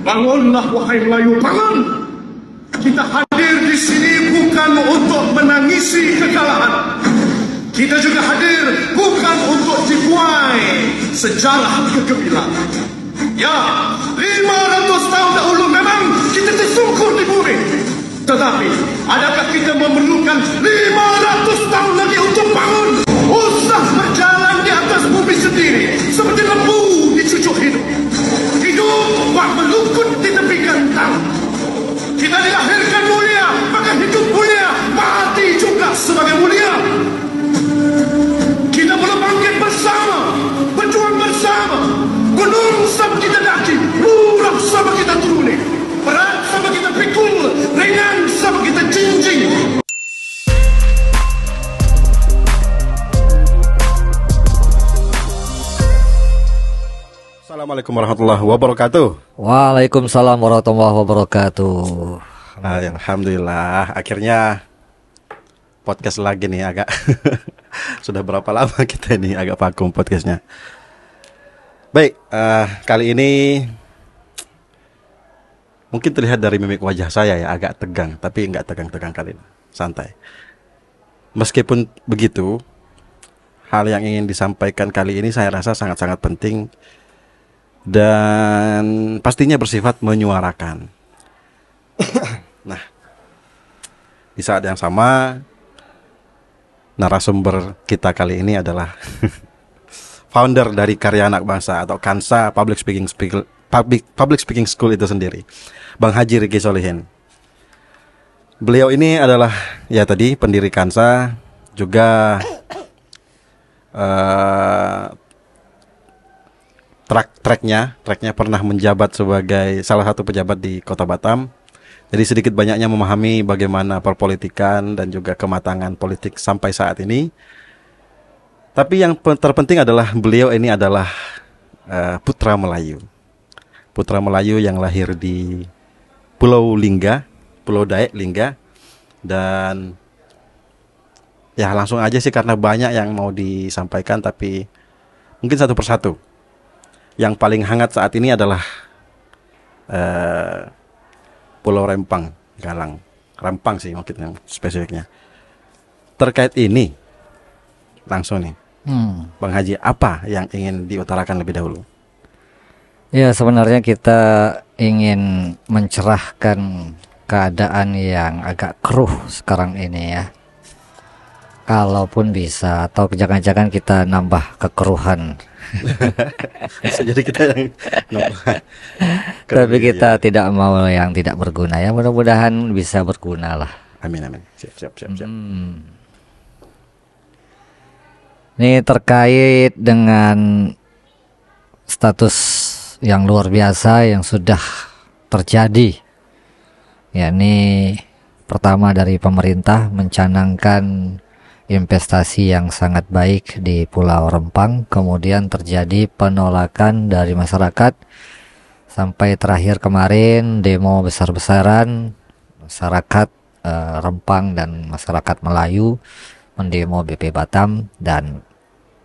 Bangunlah wahai Melayu, bangun! Kita hadir di sini bukan untuk menangisi kekalahan. Kita juga hadir bukan untuk dibuai sejarah kegemilangan. Ya, 500 tahun dahulu memang kita tersungkur di bumi. Tetapi, adakah kita memerlukan 500 tahun lagi untuk bangun? Usah berjalan di atas bumi sendiri seperti lembu di cucuk hidup. Hidup bak melukut di tepi gentang. Kita dilahirkan mulia, maka hidup mulia, mati juga sebagai mulia. Kita perlu bangkit bersama, berjuang bersama. Gunung sama kita daki, murah sama kita turuni, berat sama kita pikul, ringan sama kita jinjing. Assalamualaikum warahmatullahi wabarakatuh. Waalaikumsalam warahmatullahi wabarakatuh. Alhamdulillah, akhirnya podcast lagi nih agak. Sudah berapa lama kita ini agak vakum podcastnya. Baik, kali ini mungkin terlihat dari mimik wajah saya ya agak tegang, tapi nggak tegang-tegang kali ini, santai. Meskipun begitu, hal yang ingin disampaikan kali ini saya rasa sangat-sangat penting dan pastinya bersifat menyuarakan. Nah, di saat yang sama narasumber kita kali ini adalah founder dari Karya Anak Bangsa atau Kansa Public Speaking School itu sendiri, Bang Haji Riki Solihin. Beliau ini adalah ya tadi pendiri Kansa, juga tracknya pernah menjabat sebagai salah satu pejabat di Kota Batam. Jadi sedikit banyaknya memahami bagaimana perpolitikan dan juga kematangan politik sampai saat ini. Tapi yang terpenting adalah beliau ini adalah putra Melayu. Putra Melayu yang lahir di Pulau Lingga, Pulau Dayak Lingga. Dan ya langsung aja sih karena banyak yang mau disampaikan, tapi mungkin satu persatu. Yang paling hangat saat ini adalah Pulau Rempang, Galang. Rempang sih mungkin yang spesifiknya. Terkait ini, langsung nih, Bang Haji, apa yang ingin diutarakan lebih dahulu? Ya, sebenarnya kita ingin mencerahkan keadaan yang agak keruh sekarang ini ya. Kalaupun bisa, atau jangan-jangan kita nambah kekeruhan. Jadi kita yang tapi kita tidak mau yang tidak berguna ya. Mudah-mudahan bisa berguna lah. Amin amin. Siap. Ini terkait dengan status yang luar biasa yang sudah terjadi. Yakni pertama dari pemerintah mencanangkan investasi yang sangat baik di Pulau Rempang, kemudian terjadi penolakan dari masyarakat sampai terakhir kemarin demo besar-besaran masyarakat Rempang dan masyarakat Melayu mendemo BP Batam, dan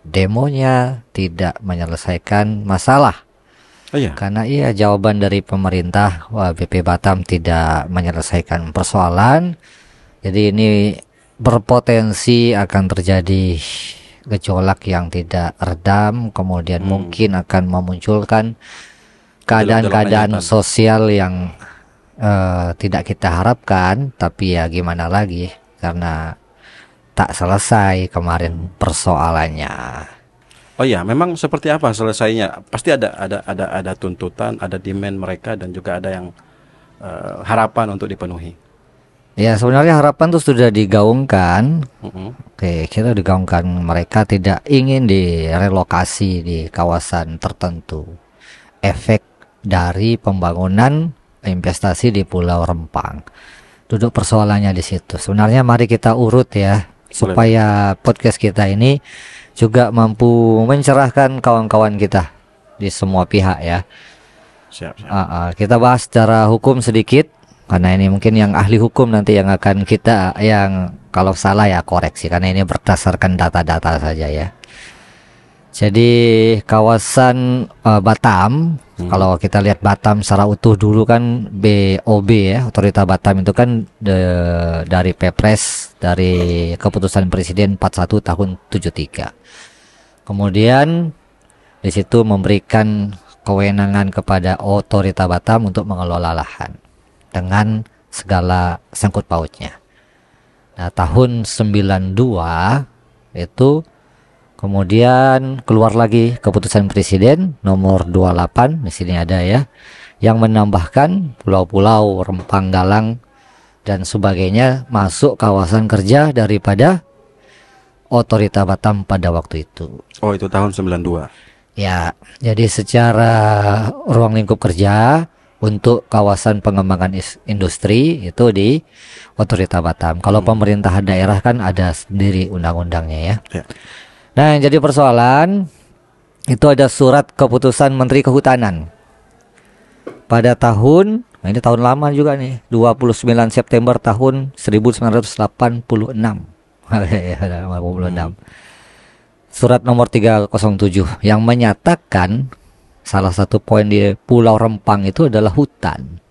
demonya tidak menyelesaikan masalah. Oh iya. Karena jawaban dari pemerintah, BP Batam tidak menyelesaikan persoalan. Jadi ini berpotensi akan terjadi gejolak yang tidak redam, kemudian mungkin akan memunculkan keadaan-keadaan sosial yang tidak kita harapkan. Tapi ya gimana lagi, karena tak selesai kemarin persoalannya. Oh iya, memang seperti apa selesainya? Pasti ada tuntutan, ada demand mereka, dan juga ada yang harapan untuk dipenuhi. Ya, sebenarnya harapan itu sudah digaungkan. Oke, kita digaungkan mereka tidak ingin direlokasi di kawasan tertentu. Efek dari pembangunan investasi di Pulau Rempang. Duduk persoalannya di situ. Sebenarnya mari kita urut ya, supaya podcast kita ini juga mampu mencerahkan kawan-kawan kita di semua pihak ya. Siap. Kita bahas secara hukum sedikit. Karena ini mungkin yang ahli hukum nanti yang akan kita, yang kalau salah ya koreksi, karena ini berdasarkan data-data saja ya. Jadi kawasan Batam, kalau kita lihat Batam secara utuh dulu kan BOB ya, Otorita Batam itu kan dari Perpres, dari keputusan Presiden 41 tahun 73. Kemudian di situ memberikan kewenangan kepada Otorita Batam untuk mengelola lahan dengan segala sangkut pautnya. Nah, tahun 92 itu kemudian keluar lagi keputusan Presiden nomor 28, di sini ada ya, yang menambahkan pulau-pulau Rempang, Galang dan sebagainya masuk kawasan kerja daripada Otorita Batam pada waktu itu. Oh, itu tahun 92. Ya, jadi secara ruang lingkup kerja untuk kawasan pengembangan industri itu di Otorita Batam. Kalau pemerintahan daerah kan ada sendiri undang-undangnya ya. Ya. Nah, yang jadi persoalan itu ada surat keputusan Menteri Kehutanan pada tahun, nah ini tahun lama juga nih, 29 September tahun 1986. 86. Surat nomor 307 yang menyatakan salah satu poin di Pulau Rempang itu adalah hutan.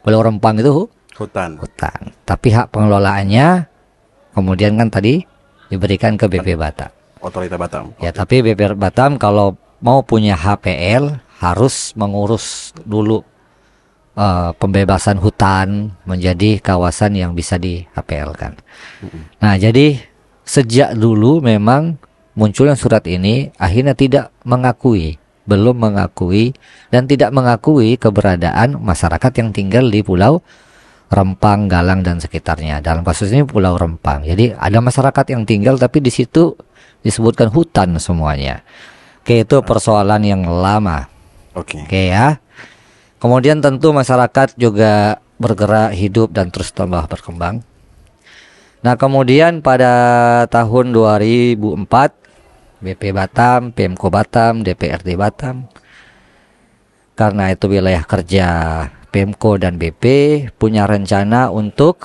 Pulau Rempang itu Hutan. Tapi hak pengelolaannya kemudian kan tadi diberikan ke BP Batam. Otorita Batam. Ya, tapi BP Batam kalau mau punya HPL harus mengurus dulu pembebasan hutan menjadi kawasan yang bisa di HPL-kan. Nah, jadi sejak dulu memang munculnya surat ini akhirnya belum mengakui dan tidak mengakui keberadaan masyarakat yang tinggal di Pulau Rempang, Galang dan sekitarnya. Dalam kasus ini Pulau Rempang. Jadi ada masyarakat yang tinggal tapi di situ disebutkan hutan semuanya. Oke, itu persoalan yang lama. Oke ya. Kemudian tentu masyarakat juga bergerak, hidup dan terus tambah berkembang. Nah, kemudian pada tahun 2004 BP Batam, Pemko Batam, DPRD Batam, karena itu wilayah kerja Pemko dan BP punya rencana untuk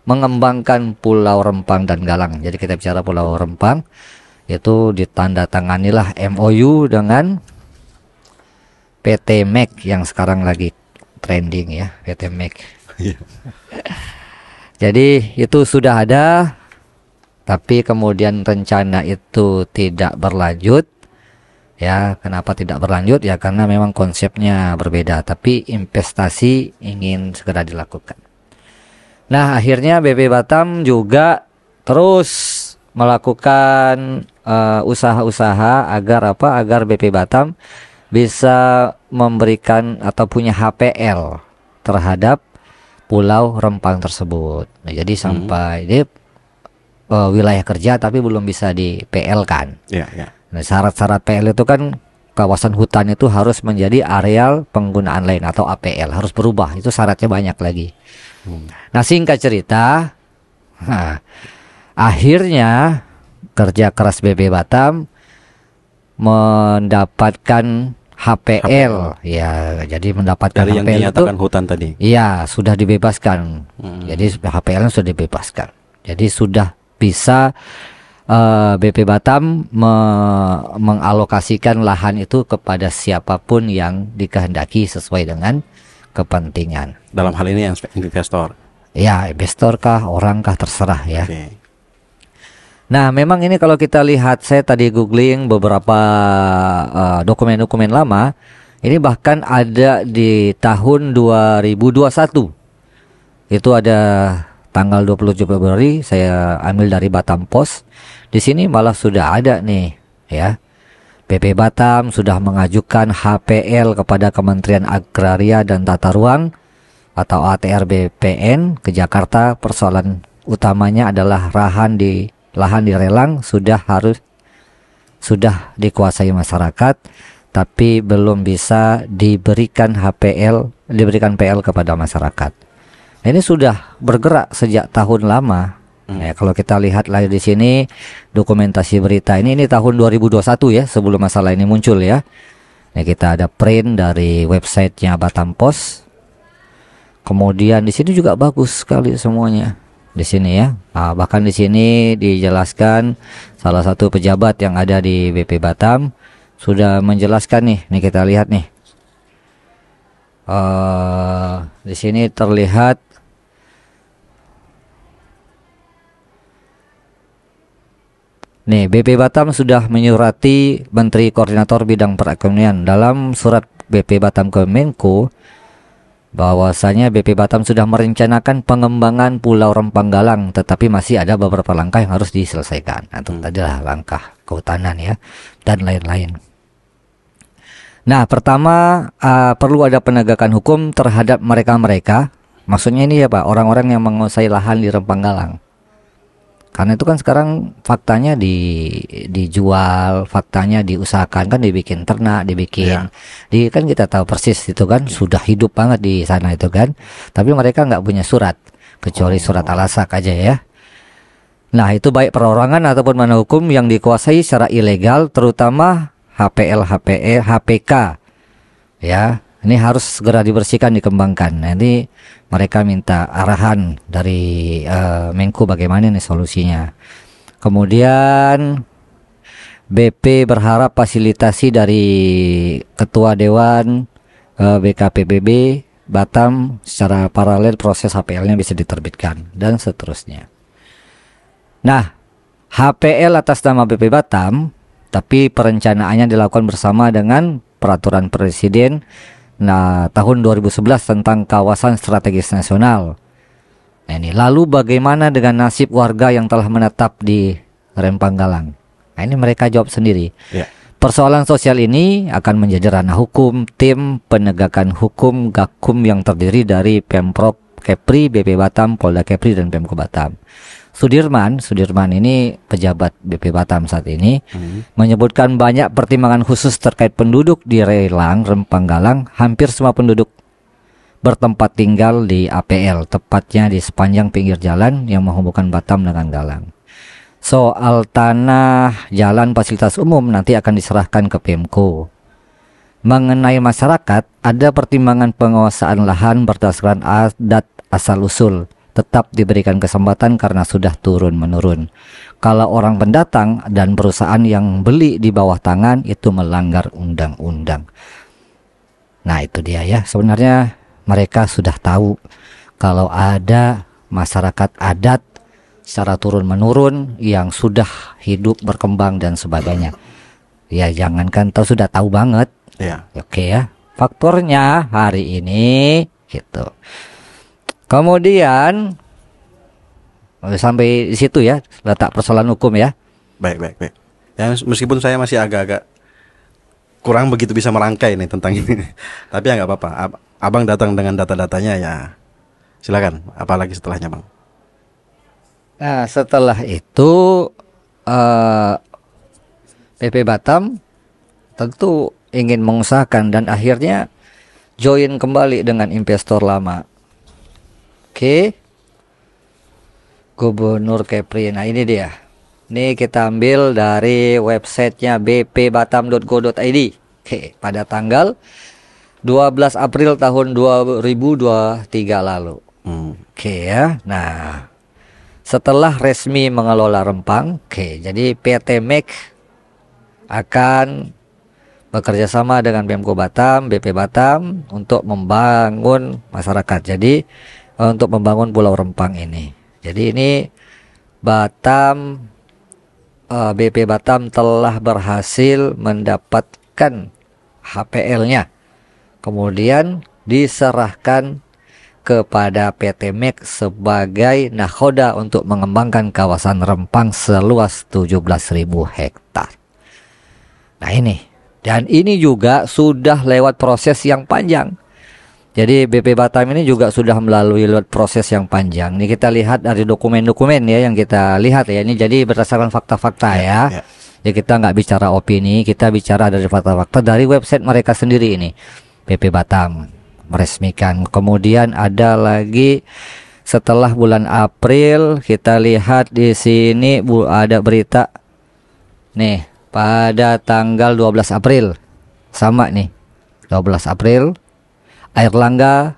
mengembangkan Pulau Rempang dan Galang. Jadi kita bicara Pulau Rempang, itu ditandatanganilah MOU dengan PT MEK yang sekarang lagi trending ya, PT MEK. Jadi itu sudah ada, tapi kemudian rencana itu tidak berlanjut. Ya, kenapa tidak berlanjut? Ya karena memang konsepnya berbeda, tapi investasi ingin segera dilakukan. Nah, akhirnya BP Batam juga terus melakukan usaha-usaha agar BP Batam bisa memberikan atau punya HPL terhadap Pulau Rempang tersebut. Nah, jadi sampai di wilayah kerja tapi belum bisa di PL kan. Nah, syarat-syarat PL itu kan kawasan hutan itu harus menjadi areal penggunaan lain atau APL, harus berubah. Itu syaratnya banyak lagi. Nah, singkat cerita, akhirnya kerja keras BP Batam mendapatkan HPL. Ya, jadi mendapatkan dari HPL yang dinyatakan hutan tadi. Iya, sudah dibebaskan. Jadi HPL sudah dibebaskan. Jadi sudah bisa BP Batam mengalokasikan lahan itu kepada siapapun yang dikehendaki sesuai dengan kepentingan. Dalam hal ini investor. Ya, investor kah, orang kah, terserah ya. Nah, memang ini kalau kita lihat, saya tadi googling beberapa dokumen-dokumen lama, ini bahkan ada di tahun 2021. Itu ada tanggal 27 Februari, saya ambil dari Batam Post. Di sini malah sudah ada nih, ya. BP Batam sudah mengajukan HPL kepada Kementerian Agraria dan Tata Ruang atau ATR BPN ke Jakarta. Persoalan utamanya adalah lahan dilelang sudah dikuasai masyarakat, tapi belum bisa diberikan PL kepada masyarakat. Ini sudah bergerak sejak tahun lama. Ya, kalau kita lihat lagi di sini dokumentasi berita ini tahun 2021 ya, sebelum masalah ini muncul ya. Nah, kita ada print dari websitenya Batam Post. Kemudian di sini juga bagus sekali semuanya. di sini ya. Nah, bahkan di sini dijelaskan salah satu pejabat yang ada di BP Batam sudah menjelaskan nih. Nih kita lihat nih. Di sini terlihat nih, BP Batam sudah menyurati Menteri Koordinator Bidang Perekonomian. Dalam surat BP Batam ke Menko bahwasanya BP Batam sudah merencanakan pengembangan Pulau Rempang Galang, tetapi masih ada beberapa langkah yang harus diselesaikan. Nah, itu tadilah langkah kehutanan ya, dan lain-lain. Nah, pertama perlu ada penegakan hukum terhadap mereka-mereka. Maksudnya ini ya Pak, orang-orang yang menguasai lahan di Rempang Galang. Karena itu kan sekarang faktanya dijual, faktanya diusahakan, kan dibikin ternak, dibikin kan kita tahu persis itu kan sudah hidup banget di sana itu kan. Tapi mereka nggak punya surat kecuali surat alasak aja ya. Nah, itu baik perorangan ataupun mana hukum yang dikuasai secara ilegal, terutama HPL, HPE, HPK ya. Ini harus segera dibersihkan, dikembangkan. Nanti mereka minta arahan dari Menko bagaimana nih solusinya. Kemudian BP berharap fasilitasi dari Ketua Dewan BKPBB Batam secara paralel proses HPL-nya bisa diterbitkan dan seterusnya. Nah, HPL atas nama BP Batam, tapi perencanaannya dilakukan bersama dengan Peraturan Presiden tahun 2011 tentang kawasan strategis nasional. Nah, ini lalu bagaimana dengan nasib warga yang telah menetap di Rempang Galang? Nah, ini mereka jawab sendiri. Persoalan sosial ini akan menjadi ranah hukum tim penegakan hukum Gakum yang terdiri dari Pemprov Kepri, BP Batam, Polda Kepri, dan Pemko Batam. Sudirman ini pejabat BP Batam saat ini menyebutkan banyak pertimbangan khusus terkait penduduk di Relang Rempang Galang. Hampir semua penduduk bertempat tinggal di APL, tepatnya di sepanjang pinggir jalan yang menghubungkan Batam dengan Galang. Soal tanah, jalan, fasilitas umum nanti akan diserahkan ke Pemko. Mengenai masyarakat, ada pertimbangan penguasaan lahan berdasarkan adat asal-usul, tetap diberikan kesempatan karena sudah turun-menurun. Kalau orang pendatang dan perusahaan yang beli di bawah tangan itu melanggar undang-undang. Nah, itu dia ya. Sebenarnya mereka sudah tahu kalau ada masyarakat adat secara turun-menurun yang sudah hidup berkembang dan sebagainya. Ya, jangankan tahu, sudah tahu banget. Oke ya. Faktornya hari ini gitu. Kemudian sampai di situ ya letak persoalan hukum ya. Baik. Ya, meskipun saya masih agak-agak kurang begitu bisa merangkai nih tentang ini, tapi ya nggak apa-apa. Abang datang dengan data-datanya ya, silakan. Apalagi setelahnya, Bang? Nah, setelah itu BP Batam tentu ingin mengusahakan dan akhirnya join kembali dengan investor lama. Gubernur Kepri. Nah, ini dia. Ini kita ambil dari websitenya bpbatam.go.id. Pada tanggal 12 April tahun 2023 lalu. Ya. Nah, setelah resmi mengelola Rempang, jadi PT MEK akan bekerja sama dengan Pemko Batam, BP Batam untuk membangun masyarakat. Jadi untuk membangun Pulau Rempang ini. Jadi ini BP Batam telah berhasil mendapatkan HPL-nya. Kemudian diserahkan kepada PT MEK sebagai nahoda untuk mengembangkan kawasan Rempang seluas 17.000 hektar. Nah, ini. Dan ini juga sudah lewat proses yang panjang. Jadi BP Batam ini juga sudah melalui proses yang panjang. Ini kita lihat dari dokumen-dokumen ya yang kita lihat ya. Ini jadi berdasarkan fakta-fakta ya. Jadi kita nggak bicara opini, kita bicara dari fakta-fakta dari website mereka sendiri ini. BP Batam meresmikan. Kemudian ada lagi setelah bulan April kita lihat di sini ada berita nih pada tanggal 12 April sama nih 12 April Airlangga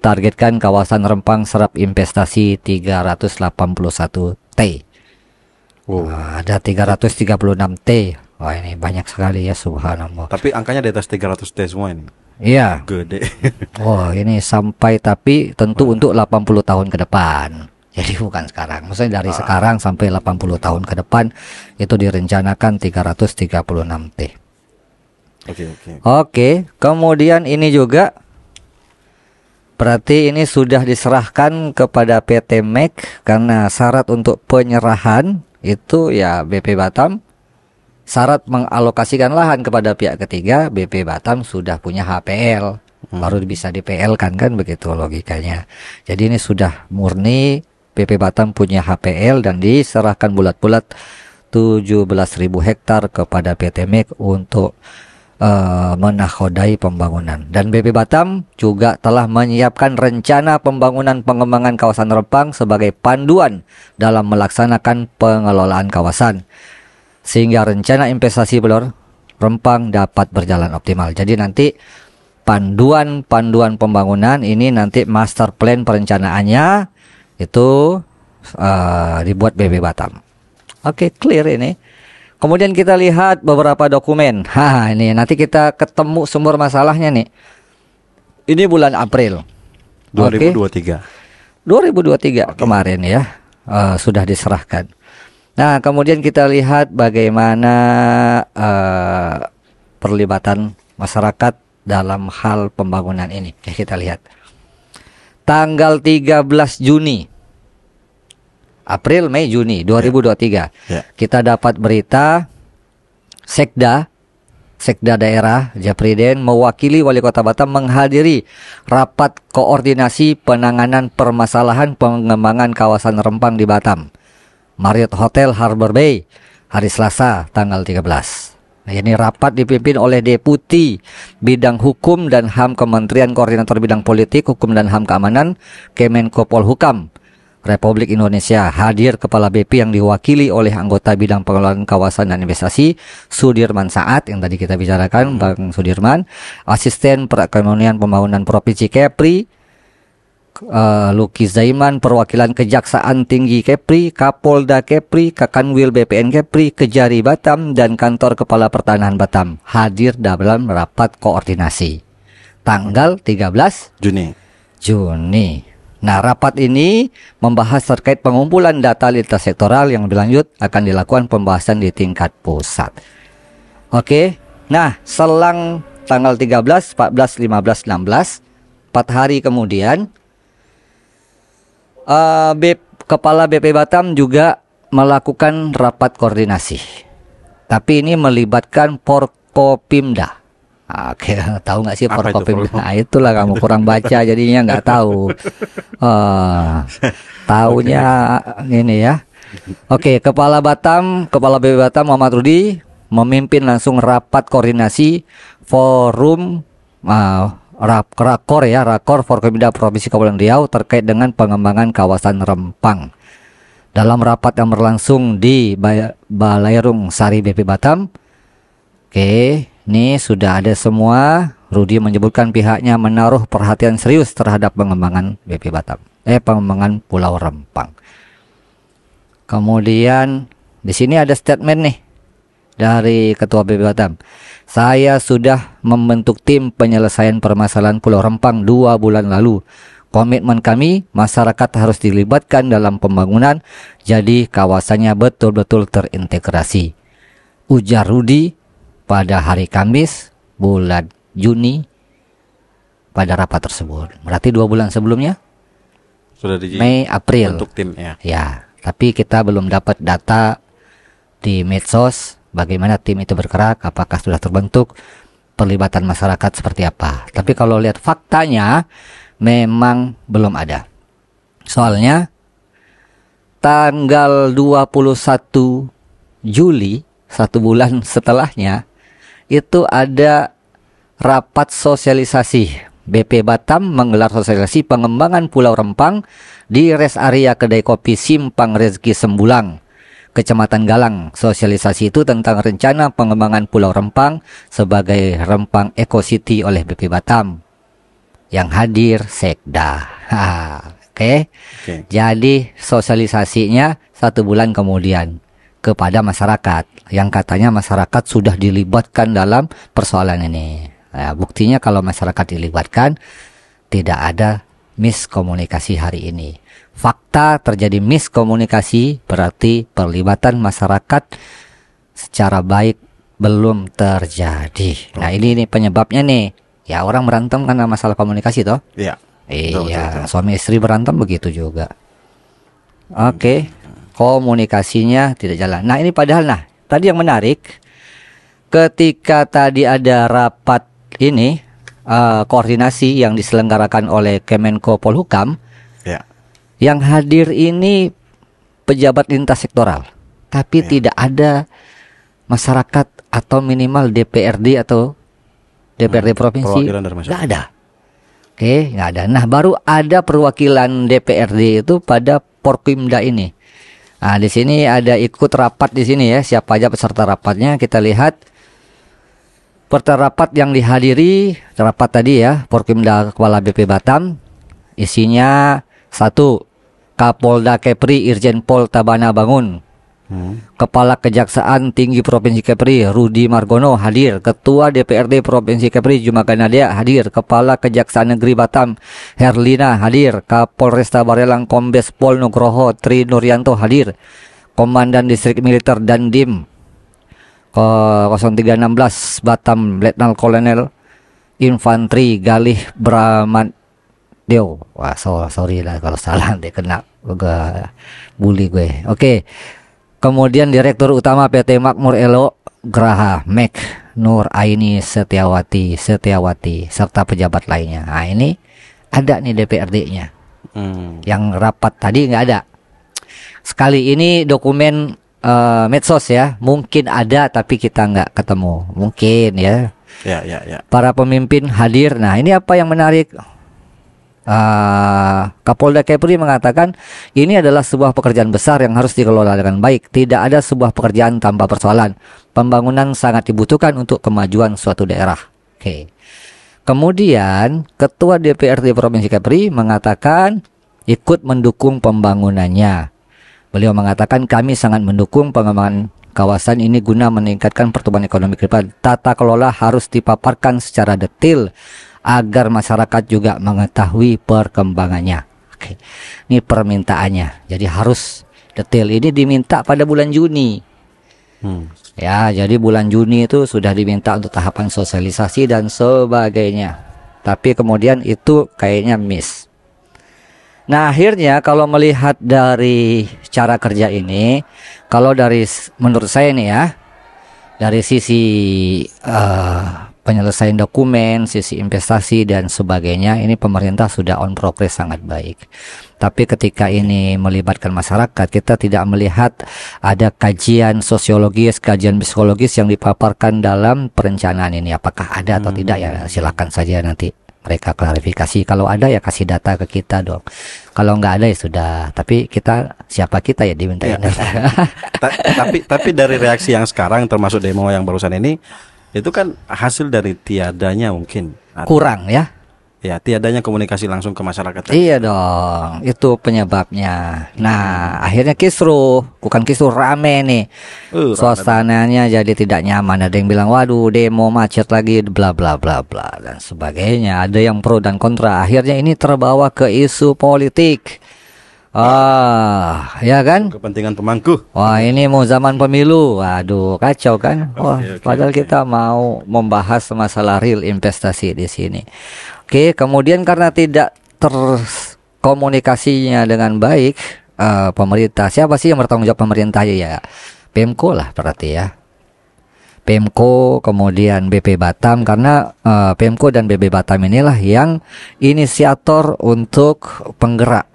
ditargetkan kawasan Rempang serap investasi 381 T. Ada 336 T. Wah, ini banyak sekali ya, subhanallah. Tapi angkanya di atas 300 T semua ini. Iya. Gede. Oh, ini sampai, tapi tentu untuk 80 tahun ke depan. Jadi bukan sekarang. Maksudnya dari sekarang sampai 80 tahun ke depan itu direncanakan 336 T. Oke, kemudian ini juga berarti ini sudah diserahkan kepada PT MEK, karena syarat untuk penyerahan itu ya BP Batam syarat mengalokasikan lahan kepada pihak ketiga, BP Batam sudah punya HPL, baru bisa di-PL kan begitu logikanya. Jadi ini sudah murni BP Batam punya HPL dan diserahkan bulat-bulat 17.000 hektar kepada PT MEK untuk menakodai pembangunan. Dan BP Batam juga telah menyiapkan rencana pembangunan pengembangan kawasan Rempang sebagai panduan dalam melaksanakan pengelolaan kawasan, sehingga rencana investasi Pulau Rempang dapat berjalan optimal. Jadi nanti panduan pembangunan ini nanti master plan perencanaannya itu dibuat BP Batam. Oke, clear ini. Kemudian kita lihat beberapa dokumen. Ini nanti kita ketemu sumber masalahnya nih. Ini bulan April 2023. 2023 kemarin ya, sudah diserahkan. Nah, kemudian kita lihat bagaimana perlibatan masyarakat dalam hal pembangunan ini. Kita lihat. Tanggal 13 Juni, April, Mei, Juni 2023. Kita dapat berita Sekda daerah Japriden mewakili Wali Kota Batam menghadiri rapat koordinasi penanganan permasalahan pengembangan kawasan Rempang di Batam, Marriott Hotel Harbor Bay, hari Selasa tanggal 13. Nah, ini rapat dipimpin oleh Deputi Bidang Hukum dan HAM Kementerian Koordinator Bidang Politik, Hukum dan HAM Keamanan, Kemenko Polhukam Republik Indonesia. Hadir Kepala BP yang diwakili oleh anggota Bidang Pengelolaan Kawasan dan Investasi Sudirman Saat yang tadi kita bicarakan, Bang Sudirman, Asisten Perekonomian Pembangunan Provinsi Kepri, Luki Zaiman, perwakilan Kejaksaan Tinggi Kepri, Kapolda Kepri, Kakanwil BPN Kepri, Kejari Batam, dan Kantor Kepala Pertanahan Batam hadir dalam rapat koordinasi tanggal 13 Juni. Nah, rapat ini membahas terkait pengumpulan data lintas sektoral yang berlanjut akan dilakukan pembahasan di tingkat pusat. Oke, nah selang tanggal 13, 14, 15, 16, 4 hari kemudian Kepala BP Batam juga melakukan rapat koordinasi. Tapi ini melibatkan Forkopimda. Oke, tahu nggak sih Forkopimda? Nah, itulah kamu kurang baca jadinya nggak tahu. Taunya ini ya. Oke, Kepala BP Batam Muhammad Rudi memimpin langsung rapat koordinasi forum Rakor Forkopimda Provinsi Kepulauan Riau terkait dengan pengembangan kawasan Rempang. Dalam rapat yang berlangsung di Balairung Sari BP Batam. Oke, ini sudah ada semua. Rudi menyebutkan pihaknya menaruh perhatian serius terhadap pengembangan BP Batam, pengembangan Pulau Rempang. Kemudian di sini ada statement nih dari Ketua BP Batam. Saya sudah membentuk tim penyelesaian permasalahan Pulau Rempang 2 bulan lalu. Komitmen kami, masyarakat harus dilibatkan dalam pembangunan, jadi kawasannya betul-betul terintegrasi, ujar Rudi pada hari Kamis bulan Juni pada rapat tersebut. Berarti 2 bulan sebelumnya sudah Mei, April bentuk tim ya. Ya, tapi kita belum dapat data di medsos bagaimana tim itu bergerak, apakah sudah terbentuk, perlibatan masyarakat seperti apa. Tapi kalau lihat faktanya memang belum ada. Soalnya tanggal 21 Juli, 1 bulan setelahnya, itu ada rapat sosialisasi. BP Batam menggelar sosialisasi pengembangan Pulau Rempang di rest area kedai kopi Simpang Rezeki Sembulang, Kecamatan Galang. Sosialisasi itu tentang rencana pengembangan Pulau Rempang sebagai Rempang Eco City oleh BP Batam. yang hadir sekda. Oke. Jadi sosialisasinya 1 bulan kemudian kepada masyarakat, yang katanya masyarakat sudah dilibatkan dalam persoalan ini. Nah, buktinya kalau masyarakat dilibatkan, tidak ada miskomunikasi hari ini. Fakta terjadi miskomunikasi berarti perlibatan masyarakat secara baik belum terjadi. Nah, ini penyebabnya nih. Ya, orang berantem karena masalah komunikasi toh. Iya. Iya, suami istri berantem begitu juga. Oke. Komunikasinya tidak jalan. Nah, ini padahal tadi yang menarik ketika tadi ada rapat ini koordinasi yang diselenggarakan oleh Kemenko Polhukam. Ya. Yang hadir ini pejabat lintas sektoral, tapi tidak ada masyarakat atau minimal DPRD atau DPRD provinsi. Nggak ada. Oke, nggak ada. Nah, baru ada perwakilan DPRD itu pada Porpimda ini. Nah, di sini ada ikut rapat di sini ya. Siapa aja peserta rapatnya? Kita lihat peserta rapat yang dihadiri rapat tadi ya, Porpimda Kepala BP Batam. Isinya 1. Kapolda Kepri Irjen Pol Tabana Bangun. Kepala Kejaksaan Tinggi Provinsi Kepri Rudi Margono hadir. Ketua DPRD Provinsi Kepri Jumaga Nadia hadir. Kepala Kejaksaan Negeri Batam Herlina hadir. Kapolresta Barelang Kombes Pol Nugroho Tri Nuryanto hadir. Komandan Distrik Militer Dandim 0316 Batam Letnan Kolonel Infantri Galih Bramantio. Wah, sorry lah kalau salah deh, kena bully gue. Oke. Kemudian Direktur Utama PT Makmur Elo Graha Mek Nur Aini Setiawati serta pejabat lainnya. Nah, ini ada nih DPRD-nya. Yang rapat tadi nggak ada. Sekali ini dokumen medsos ya, mungkin ada tapi kita nggak ketemu. Mungkin ya. Ya. Para pemimpin hadir. Nah, ini apa yang menarik? Kapolda Kepri mengatakan ini adalah sebuah pekerjaan besar yang harus dikelola dengan baik. Tidak ada sebuah pekerjaan tanpa persoalan. Pembangunan sangat dibutuhkan untuk kemajuan suatu daerah. Oke. Kemudian Ketua DPRD Provinsi Kepri mengatakan ikut mendukung pembangunannya. Beliau mengatakan kami sangat mendukung pengembangan kawasan ini guna meningkatkan pertumbuhan ekonomi ke depan. Tata kelola harus dipaparkan secara detail agar masyarakat juga mengetahui perkembangannya. Oke. Ini permintaannya. Jadi harus detail. Ini diminta pada bulan Juni. Ya, jadi bulan Juni itu sudah diminta untuk tahapan sosialisasi dan sebagainya. Tapi kemudian itu kayaknya miss. Nah, akhirnya kalau melihat dari cara kerja ini, kalau dari menurut saya nih ya, dari sisi penyelesaian dokumen, sisi investasi dan sebagainya, ini pemerintah sudah on progress sangat baik. Tapi ketika ini melibatkan masyarakat, kita tidak melihat ada kajian sosiologis, kajian psikologis yang dipaparkan dalam perencanaan ini. Apakah ada atau tidak ya silakan saja nanti mereka klarifikasi. Kalau ada ya kasih data ke kita dong. Kalau nggak ada ya sudah. Tapi siapa kita ya dimintain data. Tapi dari reaksi yang sekarang termasuk demo yang barusan ini, itu kan hasil dari tiadanya mungkin kurang ya. Ya, tiadanya komunikasi langsung ke masyarakat. Iya dong, itu penyebabnya. Nah, akhirnya bukan kisruh, rame nih. Suasananya jadi tidak nyaman. Ada yang bilang, waduh demo macet lagi, bla bla bla bla dan sebagainya. Ada yang pro dan kontra. Akhirnya ini terbawa ke isu politik. Ya kan? Kepentingan pemangku. Wah, ini mau zaman pemilu. Waduh, kacau kan? Wah, padahal kita mau membahas masalah real investasi di sini. Oke, kemudian karena tidak terkomunikasinya dengan baik, pemerintah, siapa sih yang bertanggung jawab pemerintah ya? Pemko lah berarti ya. Pemko, kemudian BP Batam, karena Pemko dan BP Batam inilah yang inisiator untuk penggerak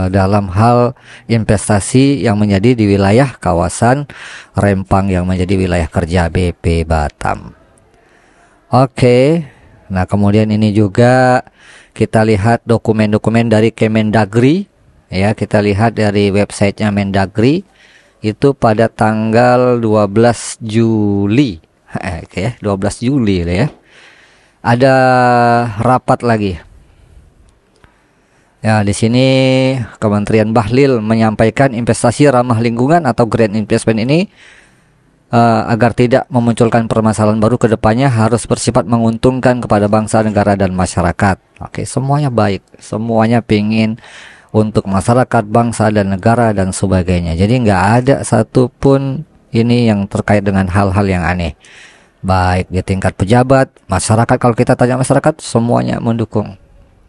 dalam hal investasi yang menjadi di wilayah kawasan Rempang yang menjadi wilayah kerja BP Batam. Oke. Nah, kemudian ini juga kita lihat dokumen-dokumen dari Kemendagri. Ya, kita lihat dari websitenya Mendagri itu pada tanggal 12 Juli. Oke, 12 Juli ya. Ada rapat lagi. Ya, di sini Kementerian Bahlil menyampaikan investasi ramah lingkungan atau green investment ini agar tidak memunculkan permasalahan baru ke depannya harus bersifat menguntungkan kepada bangsa, negara, dan masyarakat. Oke, semuanya baik, semuanya pingin untuk masyarakat, bangsa, dan negara, dan sebagainya. Jadi nggak ada satupun ini yang terkait dengan hal-hal yang aneh. Baik di tingkat pejabat, masyarakat, kalau kita tanya masyarakat, semuanya mendukung.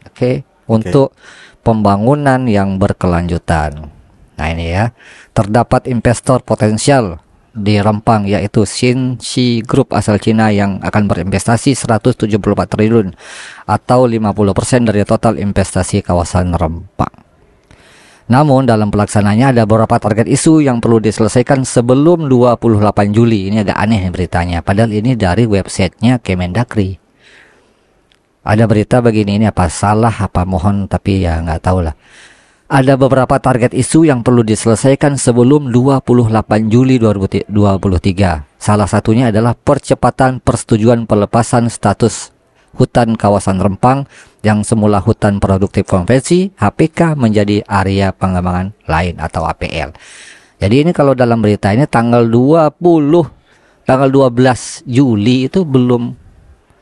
Oke, untuk pembangunan yang berkelanjutan. Nah ini ya, terdapat investor potensial di Rempang yaitu Xinxi Group asal Cina yang akan berinvestasi 174 triliun atau 50% dari total investasi kawasan Rempang. Namun dalam pelaksanaannya ada beberapa target isu yang perlu diselesaikan sebelum 28 Juli. Ini agak aneh beritanya, padahal ini dari websitenya Kemendagri. Ada berita begini, ini apa salah apa mohon, tapi ya nggak tahu lah. Ada beberapa target isu yang perlu diselesaikan sebelum 28 Juli 2023. Salah satunya adalah percepatan persetujuan pelepasan status hutan kawasan Rempang yang semula hutan produktif konvensi HPK menjadi area pengembangan lain atau APL. Jadi ini kalau dalam berita ini tanggal 12 Juli itu belum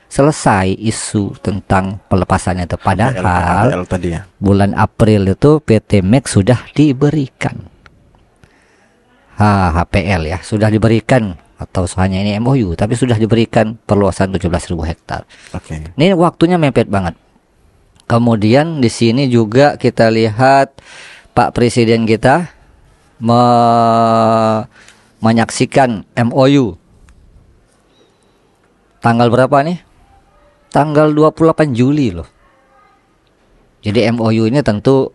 selesai isu tentang pelepasannya itu, padahal APL tadi ya. Bulan April itu PT MEK sudah diberikan HPL ya, sudah diberikan, atau hanya ini MOU, tapi sudah diberikan perluasan 17.000 hektar. Ini waktunya mepet banget. Kemudian di sini juga kita lihat Pak Presiden kita menyaksikan MOU tanggal berapa nih? Tanggal 28 Juli loh. Jadi MOU ini tentu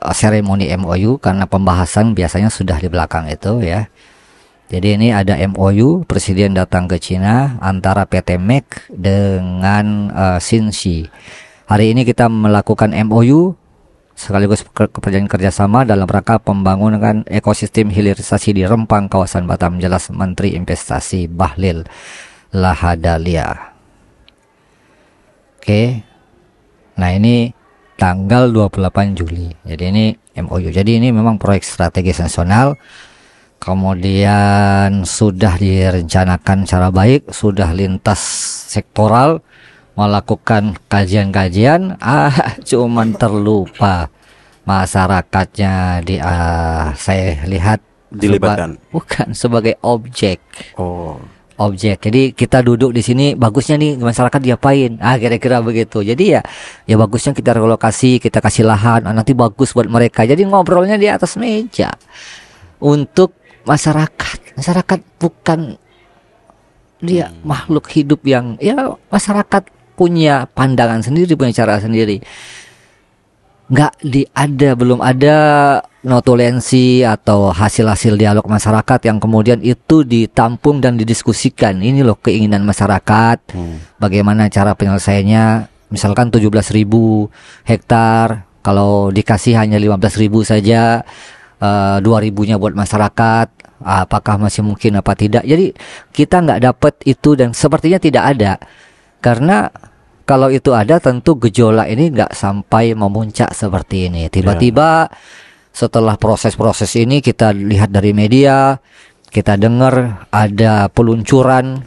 seremoni MOU karena pembahasan biasanya sudah di belakang itu ya. Jadi ini ada MOU, Presiden datang ke Cina antara PT MEK dengan Xinxi. Hari ini kita melakukan MOU sekaligus perjanjian kerjasama dalam rangka pembangunan ekosistem hilirisasi di Rempang, kawasan Batam, jelas Menteri Investasi Bahlil Lahadalia. Oke. Nah, ini tanggal 28 Juli. Jadi ini MOU. Jadi ini memang proyek strategis nasional. Kemudian sudah direncanakan secara baik, sudah lintas sektoral, melakukan kajian-kajian, cuman terlupa masyarakatnya saya lihat dilibatkan. Bukan sebagai objek. Oh. Objek. Jadi kita duduk di sini, bagusnya nih masyarakat diapain? Kira-kira begitu. Jadi ya bagusnya kita relokasi, kita kasih lahan, nanti bagus buat mereka. Jadi ngobrolnya di atas meja untuk masyarakat. Masyarakat bukan dia makhluk hidup yang ya masyarakat punya pandangan sendiri, punya cara sendiri. Belum ada notulensi atau hasil-hasil dialog masyarakat yang kemudian itu ditampung dan didiskusikan. Ini loh keinginan masyarakat, bagaimana cara penyelesaiannya. Misalkan 17.000 hektar, kalau dikasih hanya 15.000 saja, 2.000-nya buat masyarakat, apakah masih mungkin apa tidak. Jadi kita nggak dapat itu dan sepertinya tidak ada. Karena kalau itu ada tentu gejolak ini nggak sampai memuncak seperti ini. Tiba-tiba setelah proses-proses ini kita lihat dari media, kita dengar ada peluncuran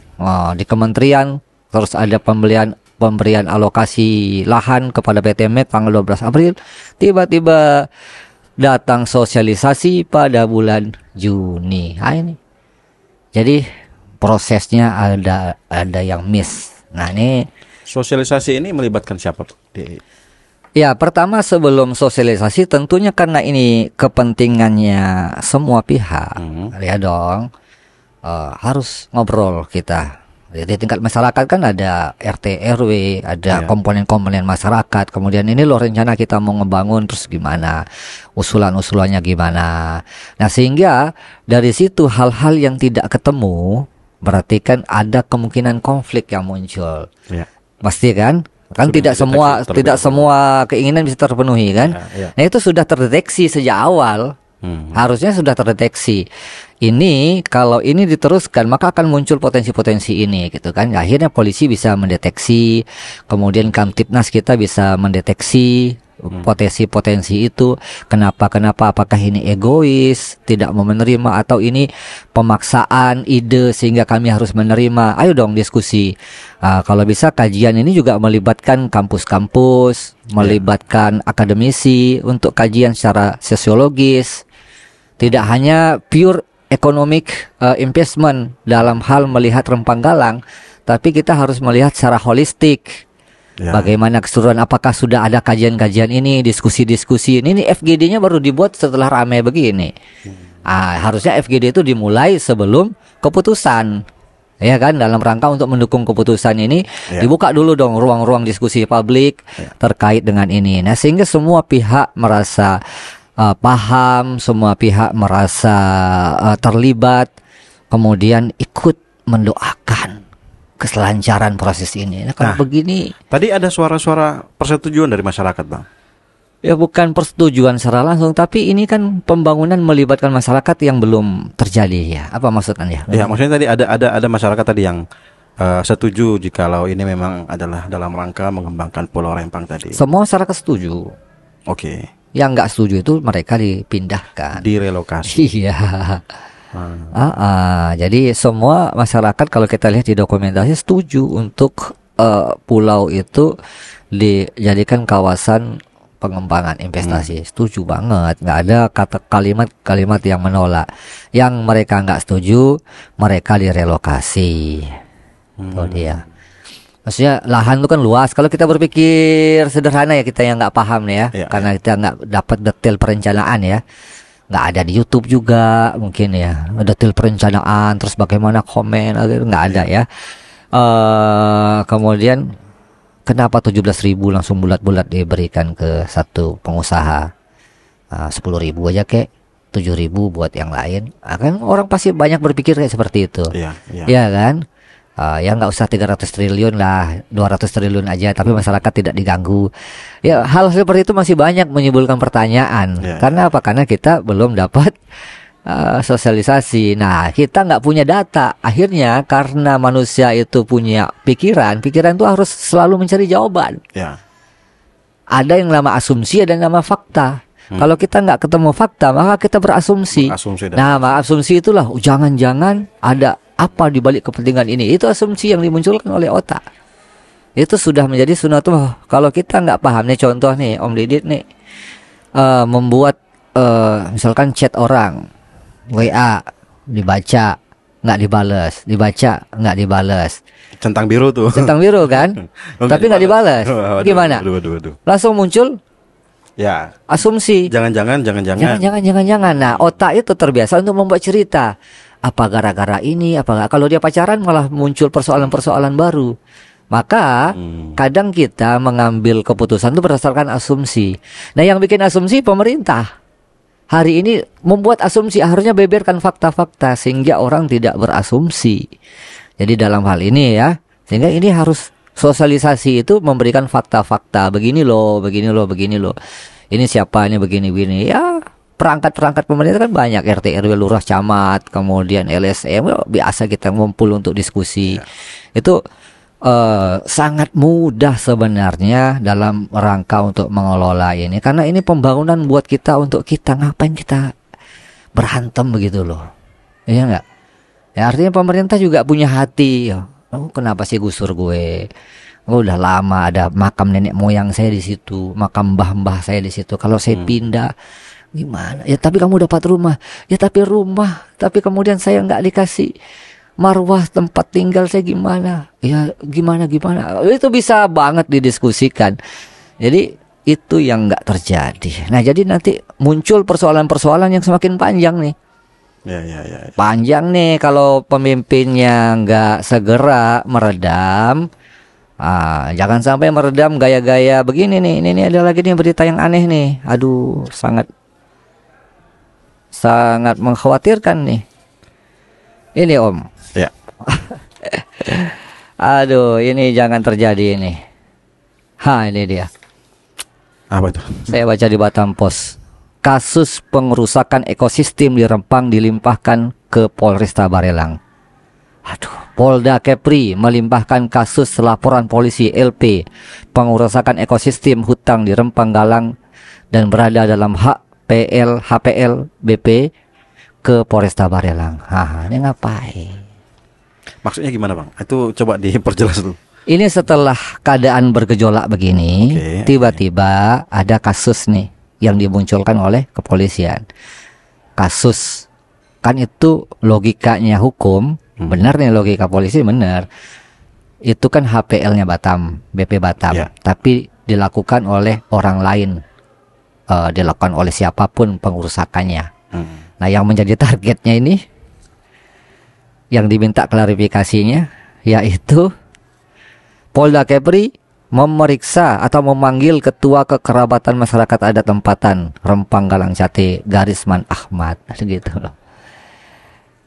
di kementerian, terus ada pemberian alokasi lahan kepada PT MEK tanggal 12 April. Tiba-tiba datang sosialisasi pada bulan Juni. Ini. Jadi prosesnya ada yang miss. Nah, ini sosialisasi ini melibatkan siapa, Pak? Ya, pertama sebelum sosialisasi tentunya karena ini kepentingannya semua pihak. Ya dong, harus ngobrol kita. Di tingkat masyarakat kan ada RT RW, ada komponen-komponen masyarakat. Kemudian ini loh rencana kita mau ngebangun, terus gimana, usulan-usulannya gimana. Nah, sehingga dari situ hal-hal yang tidak ketemu berarti kan ada kemungkinan konflik yang muncul. Pasti kan tidak semua keinginan bisa terpenuhi kan. Nah, itu sudah terdeteksi sejak awal. Harusnya sudah terdeteksi. Ini kalau ini diteruskan maka akan muncul potensi-potensi ini gitu kan. Akhirnya polisi bisa mendeteksi, kemudian Kamtibnas kita bisa mendeteksi potensi-potensi itu. Kenapa? Apakah ini egois, tidak mau menerima, atau ini pemaksaan ide sehingga kami harus menerima? Ayo dong diskusi. Kalau bisa kajian ini juga melibatkan kampus-kampus, melibatkan akademisi untuk kajian secara sosiologis. Tidak hanya pure economic investment dalam hal melihat Rempang Galang, tapi kita harus melihat secara holistik. Bagaimana keseluruhan, apakah sudah ada kajian-kajian ini, diskusi-diskusi ini FGD-nya baru dibuat setelah ramai begini. Harusnya FGD itu dimulai sebelum keputusan. Ya kan, dalam rangka untuk mendukung keputusan ini dibuka dulu dong ruang-ruang diskusi publik terkait dengan ini. Nah, sehingga semua pihak merasa paham, semua pihak merasa terlibat, kemudian ikut mendoakan keselancaran proses ini. Nah, kalau begini, tadi ada suara-suara persetujuan dari masyarakat, Bang. Ya, bukan persetujuan secara langsung, tapi ini kan pembangunan melibatkan masyarakat yang belum terjadi ya. Apa maksudnya? Ya, maksudnya tadi ada masyarakat tadi yang setuju jikalau ini memang adalah dalam rangka mengembangkan Pulau Rempang tadi. Semua masyarakat setuju. Oke. Yang nggak setuju itu mereka dipindahkan, direlokasi. Iya. Jadi semua masyarakat kalau kita lihat di dokumentasi setuju untuk pulau itu dijadikan kawasan pengembangan investasi. Setuju banget, nggak ada kalimat-kalimat yang menolak. Yang mereka nggak setuju, mereka direlokasi. Itu dia. Maksudnya lahan itu kan luas. Kalau kita berpikir sederhana ya, kita yang nggak paham nih ya, karena kita nggak dapat detail perencanaan ya, nggak ada di YouTube juga mungkin ya, detail perencanaan terus bagaimana komen nggak ada ya. Kemudian kenapa 17.000 langsung bulat-bulat diberikan ke satu pengusaha, 10.000 aja kek, 7.000 buat yang lain. Kan orang pasti banyak berpikir kayak seperti itu. Iya kan. Ya nggak usah 300 triliun lah, 200 triliun aja, tapi masyarakat tidak diganggu. Ya, hal seperti itu masih banyak menimbulkan pertanyaan. Karena apa? Karena kita belum dapat sosialisasi. Nah, kita nggak punya data. Akhirnya karena manusia itu punya pikiran itu harus selalu mencari jawaban. Ada yang nama asumsi, ada yang nama fakta. Kalau kita nggak ketemu fakta, maka kita berasumsi. Nah, asumsi itulah jangan-jangan ada apa di balik kepentingan ini. Itu asumsi yang dimunculkan oleh otak. Itu sudah menjadi sunatullah. Kalau kita nggak paham nih, contoh nih Om Didit nih membuat misalkan chat orang WA, dibaca nggak dibales, dibaca nggak dibales. Centang biru tuh. Centang biru kan? Tapi nggak dibales. Gimana? Langsung muncul asumsi. Jangan-jangan. Nah, otak itu terbiasa untuk membuat cerita. Apa gara-gara ini? Kalau dia pacaran malah muncul persoalan-persoalan baru. Maka kadang kita mengambil keputusan itu berdasarkan asumsi. Nah, yang bikin asumsi pemerintah. Hari ini membuat asumsi, harusnya beberkan fakta-fakta sehingga orang tidak berasumsi. Jadi dalam hal ini ya, sehingga ini harus sosialisasi itu memberikan fakta-fakta. Begini loh. Ini siapa, ini begini. Ya, perangkat-perangkat pemerintah kan banyak, RT, RW, lurah, camat, kemudian LSM, biasa kita ngumpul untuk diskusi. Itu sangat mudah sebenarnya dalam rangka untuk mengelola ini, karena ini pembangunan buat kita, untuk kita. Ngapain kita berantem begitu loh, iya nggak? Ya, artinya pemerintah juga punya hati. Kenapa sih gusur gue? Udah lama ada makam nenek moyang saya di situ, makam mbah-mbah saya di situ. Kalau saya pindah gimana? Ya tapi kamu dapat rumah. Ya tapi kemudian saya nggak dikasih marwah tempat tinggal saya gimana? Ya gimana? Itu bisa banget didiskusikan. Jadi itu yang nggak terjadi. Nah, jadi nanti muncul persoalan-persoalan yang semakin panjang nih. Ya. Panjang nih kalau pemimpinnya nggak segera meredam. Jangan sampai meredam gaya-gaya begini nih. Ini ada lagi nih berita yang aneh nih. Aduh, sangat mengkhawatirkan nih. Ini Om. Ya. Aduh, ini jangan terjadi ini. Ini dia. Apa itu? Saya baca di Batam Post. Kasus pengerusakan ekosistem di Rempang dilimpahkan ke Polresta Barelang. Polda Kepri melimpahkan kasus laporan polisi LP pengerusakan ekosistem hutang di Rempang Galang dan berada dalam HPL BP ke Polresta Barelang. Ini ngapain? Maksudnya gimana Bang? Itu coba diperjelas dulu. Ini setelah keadaan bergejolak begini, tiba-tiba ada kasus nih yang dimunculkan oleh kepolisian. Kasus kan itu logikanya hukum, benar nih logika polisi benar. Itu kan HPL-nya Batam, BP Batam, tapi dilakukan oleh orang lain, dilakukan oleh siapapun pengurusakannya. Nah, yang menjadi targetnya ini, yang diminta klarifikasinya, yaitu Polda Kepri memeriksa atau memanggil Ketua Kekerabatan Masyarakat Adat Tempatan Rempang Galang Jati Garisman Ahmad, gitu loh.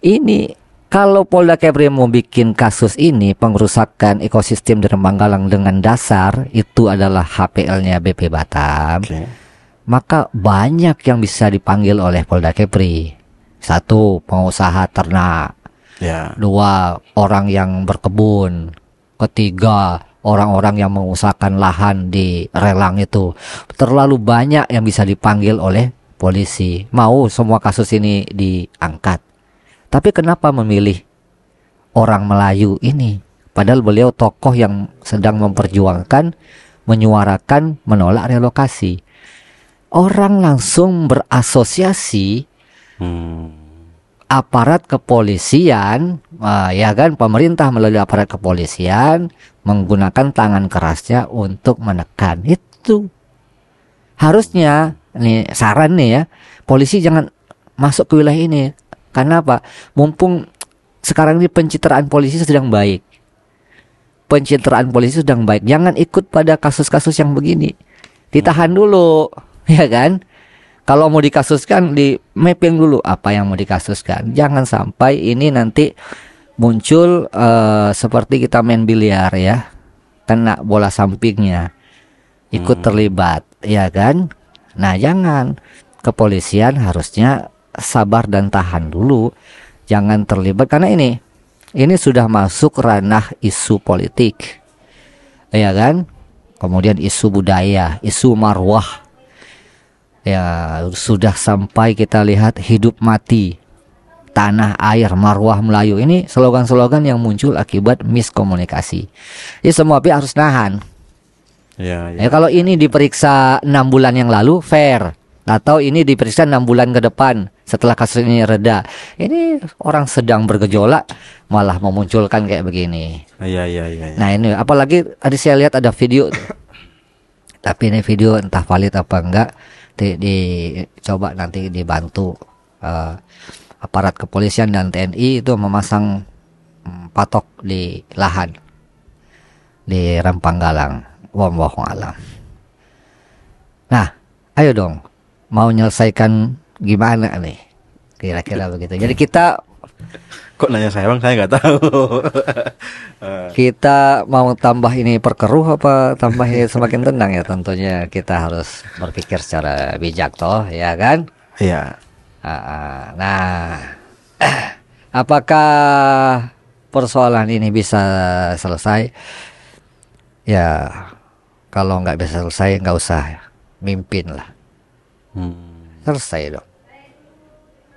Ini kalau Polda Kepri mau bikin kasus ini pengerusakan ekosistem di Rempang Galang dengan dasar itu adalah HPL-nya BP Batam, maka banyak yang bisa dipanggil oleh Polda Kepri. 1, pengusaha ternak. 2, orang yang berkebun. 3, orang-orang yang mengusahakan lahan di Relang itu. Terlalu banyak yang bisa dipanggil oleh polisi. Mau semua kasus ini diangkat. Tapi kenapa memilih orang Melayu ini? Padahal beliau tokoh yang sedang memperjuangkan, menyuarakan, menolak relokasi. Orang langsung berasosiasi aparat kepolisian, ya kan, pemerintah melalui aparat kepolisian menggunakan tangan kerasnya untuk menekan itu. Harusnya nih saran nih ya, polisi jangan masuk ke wilayah ini. Karena apa? Mumpung sekarang ini pencitraan polisi sedang baik. Pencitraan polisi sedang baik. Jangan ikut pada kasus-kasus yang begini. Ditahan dulu, ya kan? Kalau mau dikasuskan, di mapping dulu apa yang mau dikasuskan. Jangan sampai ini nanti muncul seperti kita main biliar ya, kena bola sampingnya, ikut terlibat, ya kan? Nah, jangan. Kepolisian harusnya sabar dan tahan dulu, jangan terlibat karena ini sudah masuk ranah isu politik, ya kan? Kemudian isu budaya, isu marwah, ya sudah sampai kita lihat hidup mati, tanah air, marwah Melayu. Ini slogan-slogan yang muncul akibat miskomunikasi. Jadi semua pihak harus nahan. Ya, kalau ini diperiksa 6 bulan yang lalu fair, atau ini diperiksa 6 bulan ke depan setelah kasus ini reda. Ini orang sedang bergejolak malah memunculkan kayak begini. Iya. Nah, ini apalagi tadi saya lihat ada video tapi ini video entah valid apa enggak, dicoba nanti dibantu aparat kepolisian dan TNI itu memasang patok di lahan di Rempang Galang. Wallahu alam. Nah, ayo dong, mau menyelesaikan gimana nih? Kira-kira begitu. Jadi kita kok nanya saya Bang, saya nggak tahu. Kita mau tambah ini perkeruh apa tambah semakin tenang ya? Tentunya kita harus berpikir secara bijak toh, ya kan? Iya. Nah, apakah persoalan ini bisa selesai? Ya, kalau nggak bisa selesai nggak usah mimpin lah. Selesai dong.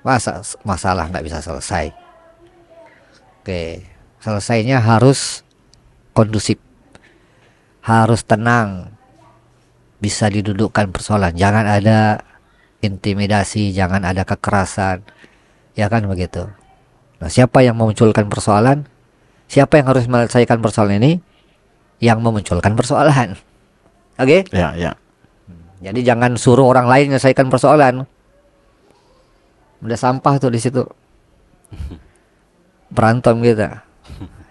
Masa masalah nggak bisa selesai? Oke, selesainya harus kondusif, harus tenang, bisa didudukkan persoalan. Jangan ada intimidasi, jangan ada kekerasan, ya kan begitu. Nah, siapa yang memunculkan persoalan? Siapa yang harus menyelesaikan persoalan ini? Yang memunculkan persoalan. Oke? Ya. Jadi jangan suruh orang lain menyelesaikan persoalan. Udah sampah tuh di situ. Berantem kita.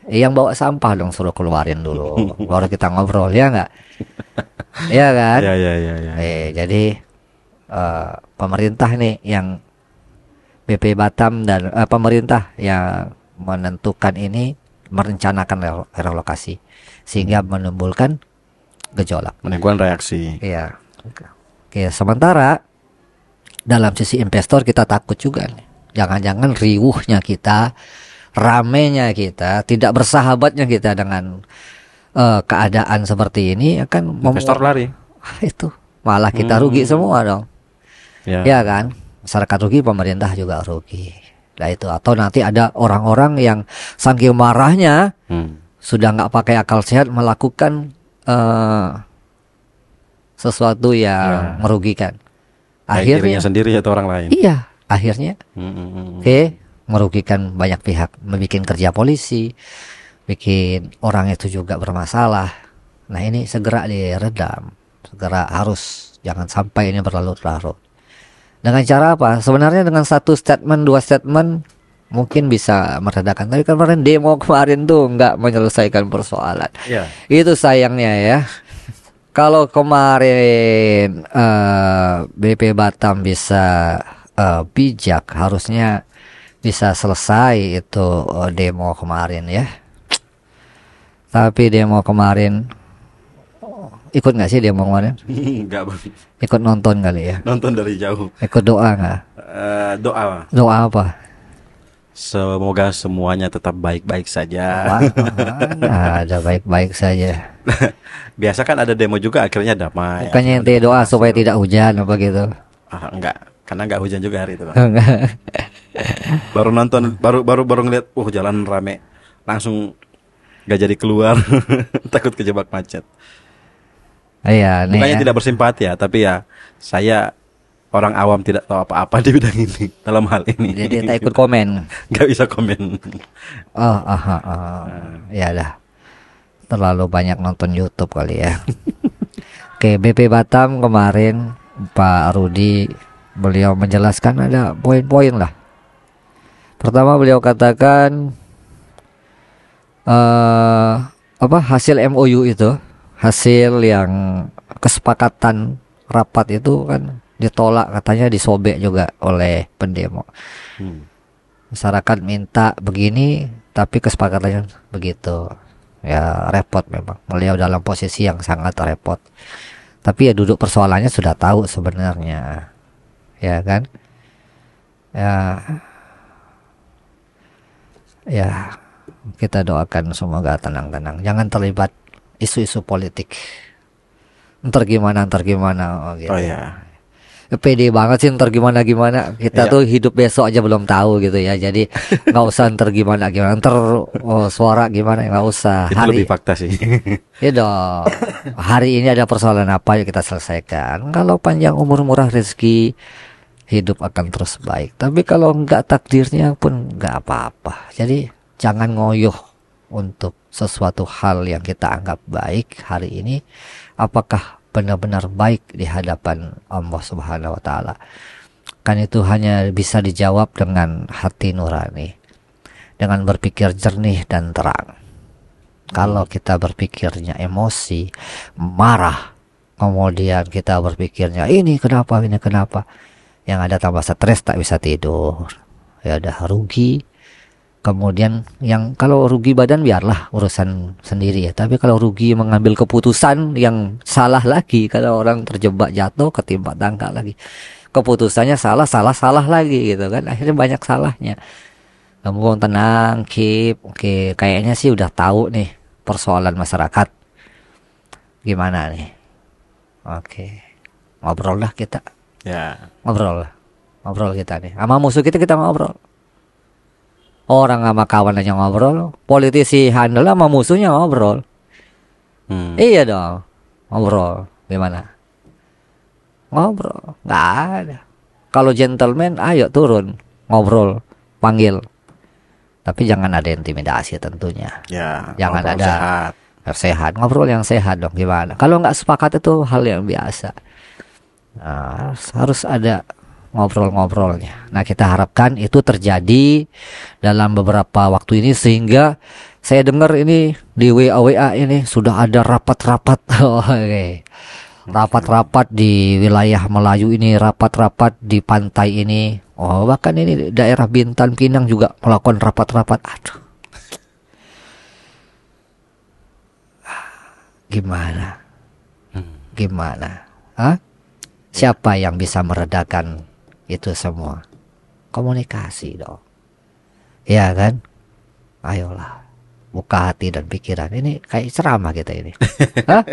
Yang bawa sampah dong suruh keluarin dulu. Baru kita ngobrol, ya enggak? Iya kan? Ya. Jadi pemerintah nih yang BP Batam dan pemerintah yang menentukan ini, merencanakan relokasi sehingga menimbulkan gejolak, menimbulkan reaksi. Iya. Oke, sementara dalam sisi investor kita takut juga nih. Jangan-jangan riuhnya kita, ramenya kita, tidak bersahabatnya kita dengan keadaan seperti ini akan Investor lari. itu malah kita rugi semua dong. Ya. Ya kan, masyarakat rugi, pemerintah juga rugi. Nah itu, atau nanti ada orang-orang yang saking marahnya sudah nggak pakai akal sehat melakukan sesuatu yang merugikan. Baik dirinya sendiri atau orang lain. Iya, akhirnya merugikan banyak pihak, membuat kerja polisi, bikin orang itu juga bermasalah. Nah ini segera diredam, segera harus, jangan sampai ini berlarut-larut. Dengan cara apa? Sebenarnya dengan satu statement, dua statement mungkin bisa meredakan. Tapi kemarin demo kemarin tuh nggak menyelesaikan persoalan. Ya. Itu sayangnya ya. Kalau kemarin BP Batam bisa bijak, harusnya bisa selesai itu demo kemarin ya. Tapi demo kemarin, ikut nggak sih demo kemarin? Enggak, Bang. Ikut nonton kali ya? Nonton dari jauh. Ikut doa nggak? Doa. Doa apa? Semoga semuanya tetap baik-baik saja. Wah, ada baik-baik saja. Biasa kan ada demo juga akhirnya damai. Bukannya ente doa supaya tidak hujan apa gitu? Enggak, karena enggak hujan juga hari itu, Bang. Baru nonton, baru ngeliat, jalan rame, langsung nggak jadi keluar, takut kejebak macet. Iya, nih Bukannya ya. tidak bersimpati ya, tapi ya saya orang awam tidak tahu apa-apa di bidang ini, dalam hal ini. Jadi tak ikut komen. Nggak bisa komen. Ya dah. Terlalu banyak nonton YouTube kali ya. Oke, BP Batam kemarin Pak Rudi, beliau menjelaskan ada poin-poin lah. Pertama beliau katakan hasil MOU itu, hasil yang kesepakatan rapat itu kan ditolak, katanya disobek juga oleh pendemo. Masyarakat minta begini tapi kesepakatannya begitu. Ya repot memang. Beliau dalam posisi yang sangat repot. Tapi ya duduk persoalannya sudah tahu sebenarnya. Ya kan? Ya kita doakan semoga tenang-tenang. Jangan terlibat isu-isu politik. Ntar gimana gitu. Oh ya. Pede banget sih ntar gimana kita tuh hidup besok aja belum tahu gitu ya, jadi nggak usah ntar gimana ntar suara gimana, nggak usah. Itu lebih fakta sih. Ya dong, hari ini ada persoalan apa ya kita selesaikan. Kalau panjang umur murah rezeki, hidup akan terus baik. Tapi kalau nggak, takdirnya pun nggak apa-apa. Jadi jangan ngoyoh untuk sesuatu hal yang kita anggap baik hari ini, apakah benar-benar baik di hadapan Allah Subhanahu wa Ta'ala. Kan itu hanya bisa dijawab dengan hati nurani, dengan berpikir jernih dan terang. Kalau kita berpikirnya emosi, marah, kemudian kita berpikirnya ini kenapa, yang ada tambah stres, tak bisa tidur, ya udah rugi. Kemudian yang kalau rugi badan biarlah urusan sendiri ya. Tapi kalau rugi mengambil keputusan yang salah lagi, kalau orang terjebak jatuh ketimpa tangga lagi, keputusannya salah lagi gitu kan. Akhirnya banyak salahnya. Kamu tenang, oke, kayaknya sih udah tahu nih persoalan masyarakat. Gimana nih? Oke. Ngobrol lah kita. Ya. Ngobrol kita nih. Sama musuh kita ngobrol. Orang sama kawan aja ngobrol, politisi handle sama musuhnya ngobrol. Iya dong, ngobrol. Gimana? Ngobrol, nggak ada. Kalau gentleman, ayo turun, ngobrol, panggil. Tapi jangan ada intimidasi tentunya. Ya. Jangan ada sehat. Ngobrol yang sehat dong. Gimana? Kalau nggak sepakat itu hal yang biasa. Nah, harus ada ngobrol-ngobrolnya. Nah, kita harapkan itu terjadi dalam beberapa waktu ini, sehingga saya dengar ini di WA ini sudah ada rapat-rapat. Oke. Rapat-rapat di wilayah Melayu ini, rapat-rapat di pantai ini. Bahkan ini daerah Bintan, Pinang juga melakukan rapat-rapat. Aduh. Gimana? Siapa yang bisa meredakan itu semua? Komunikasi dong. Ya kan? Ayolah, buka hati dan pikiran. Ini kayak ceramah kita ini. Hah?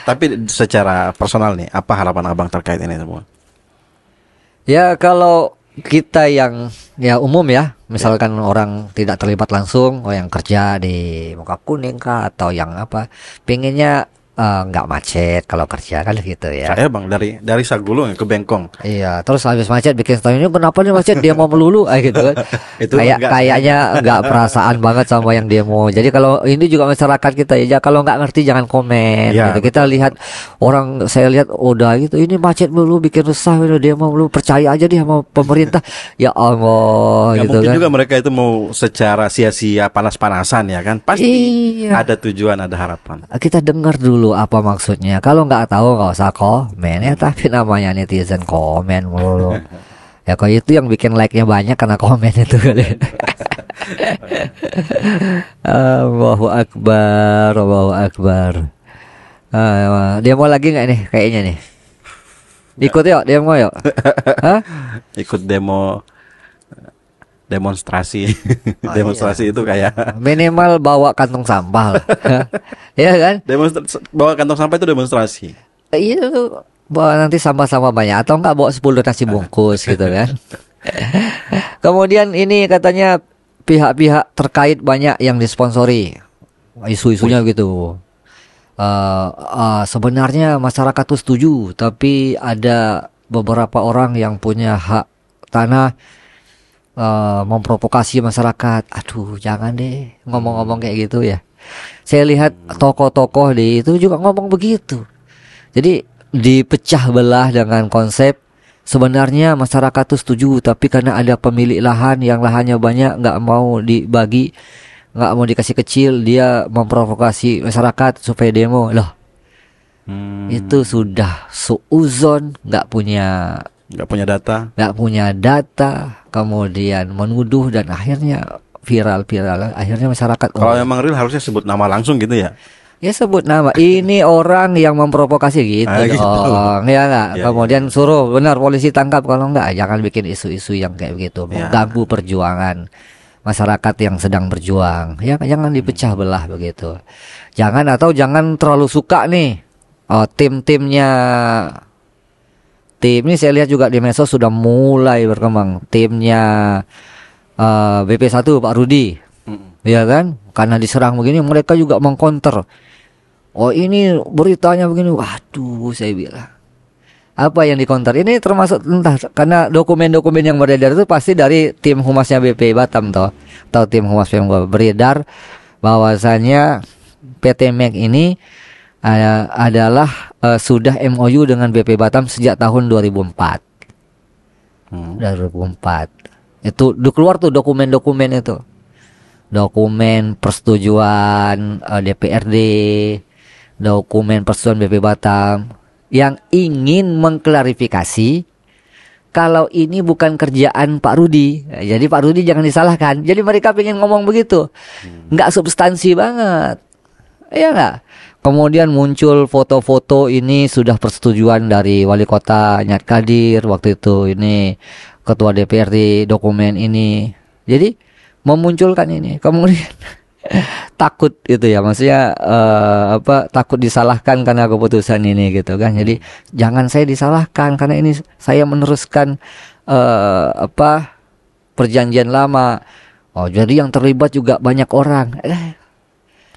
Tapi secara personal nih, apa harapan abang terkait ini semua? Ya kalau kita yang ya umum ya, misalkan orang tidak terlibat langsung, yang kerja di Muka Kuning kah atau yang apa, pengennya nggak macet kalau kerja kan gitu ya. Saya bang dari Sagulung ke Bengkong. Iya, terus habis macet bikin story ini kenapa nih macet dia mau melulu gitu kan. Itu Kayaknya nggak perasaan banget sama yang demo. Jadi kalau ini juga masyarakat kita ya, kalau nggak ngerti jangan komen Ya, gitu. Kita lihat orang, saya lihat udah gitu ini macet melulu bikin resah, dia mau melulu, percaya aja dia sama pemerintah. Ya Allah Gak gitu mungkin kan. juga mereka itu mau secara sia-sia panas-panasan ya kan. Pasti Iya. ada tujuan, ada harapan. Kita dengar dulu apa maksudnya. Kalau nggak tahu nggak usah komen ya. Tapi namanya netizen komen mulu. Ya kalau itu yang bikin like-nya banyak karena komen itu kali. Allahu Akbar, Allahu Akbar. Dia mau lagi nggak nih kayaknya nih? Ikut yuk, dia mau yuk. Hah? Ikut demonstrasi. Oh, Demonstrasi itu kayak Minimal bawa kantong sampah lah. Ya kan? bawa kantong sampah itu demonstrasi. Iya tuh, bawa nanti sampah-sampah banyak atau enggak bawa 10 nasi bungkus gitu kan. Kemudian ini katanya pihak-pihak terkait banyak yang disponsori. Isu-isunya gitu. Sebenarnya masyarakat tuh setuju, tapi ada beberapa orang yang punya hak tanah memprovokasi masyarakat. Aduh, jangan deh ngomong-ngomong kayak gitu ya. Saya lihat tokoh-tokoh di itu juga ngomong begitu. Jadi dipecah belah dengan konsep sebenarnya masyarakat itu setuju, tapi karena ada pemilik lahan yang lahannya banyak nggak mau dibagi, nggak mau dikasih kecil, dia memprovokasi masyarakat supaya demo. Loh, itu sudah suuzon, nggak punya data, kemudian menuduh dan akhirnya viral, akhirnya masyarakat. Kalau emang real harusnya sebut nama langsung gitu ya. Ya sebut nama, ini orang yang memprovokasi gitu Gitu. dong, ya nggak? Ya, Kemudian suruh benar polisi tangkap, kalau nggak jangan bikin isu-isu yang kayak begitu, Ya. mengganggu perjuangan masyarakat yang sedang berjuang. Ya jangan dipecah belah begitu. Jangan terlalu suka nih tim-timnya. Tim ini saya lihat juga di medsos sudah mulai berkembang. Timnya BP1 Pak Rudi, ya kan? Karena diserang begini, mereka juga mengcounter. Oh ini beritanya begini, waduh saya bilang. Apa yang dikonter ini termasuk entah karena dokumen-dokumen yang beredar itu pasti dari tim humasnya BP Batam atau tim humas yang beredar bahwasanya PT MEK ini adalah sudah MOU dengan BP Batam sejak tahun 2004. 2004. Itu keluar tuh dokumen-dokumen itu. Dokumen persetujuan DPRD, dokumen persetujuan BP Batam yang ingin mengklarifikasi kalau ini bukan kerjaan Pak Rudi. Jadi Pak Rudi jangan disalahkan. Jadi mereka pengen ngomong begitu. Nggak substansi banget. Iya nggak? Kemudian muncul foto-foto ini sudah persetujuan dari Wali Kota Nyat Kadir waktu itu, ini Ketua DPRD dokumen ini. Jadi memunculkan ini. Kemudian takut itu ya, maksudnya takut disalahkan karena keputusan ini gitu kan. Jadi jangan saya disalahkan karena ini saya meneruskan perjanjian lama. Oh, jadi yang terlibat juga banyak orang.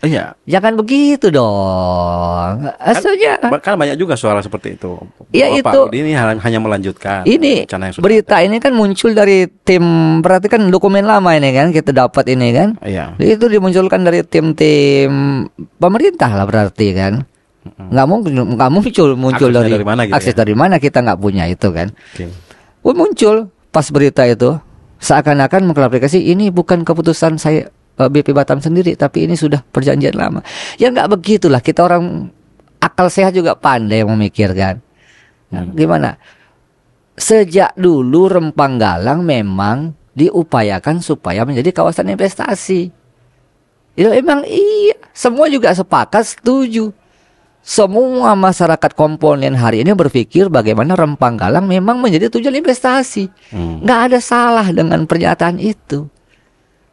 Iya. Jangan begitu dong. Asalnya Kan banyak juga suara seperti itu. Ya, Bahwa itu. Pak Rudi ini hanya melanjutkan ini rencana yang sudah berita ini kan muncul dari tim, berarti kan dokumen lama ini kan kita dapat ini kan. Iya. Itu dimunculkan dari tim-tim pemerintah lah berarti kan. Nggak muncul Aksesnya dari mana gitu akses ya? dari mana, kita nggak punya itu kan. Oke. Muncul pas berita itu seakan-akan mengklarifikasi ini bukan keputusan saya BP Batam sendiri, tapi ini sudah perjanjian lama. Ya nggak begitulah, kita orang akal sehat juga pandai memikirkan. Nah, gimana? Sejak dulu Rempang Galang memang diupayakan supaya menjadi kawasan investasi. Itu emang iya, semua juga sepakat, setuju. Semua masyarakat komponen hari ini berpikir bagaimana Rempang Galang memang menjadi tujuan investasi. Nggak ada salah dengan pernyataan itu.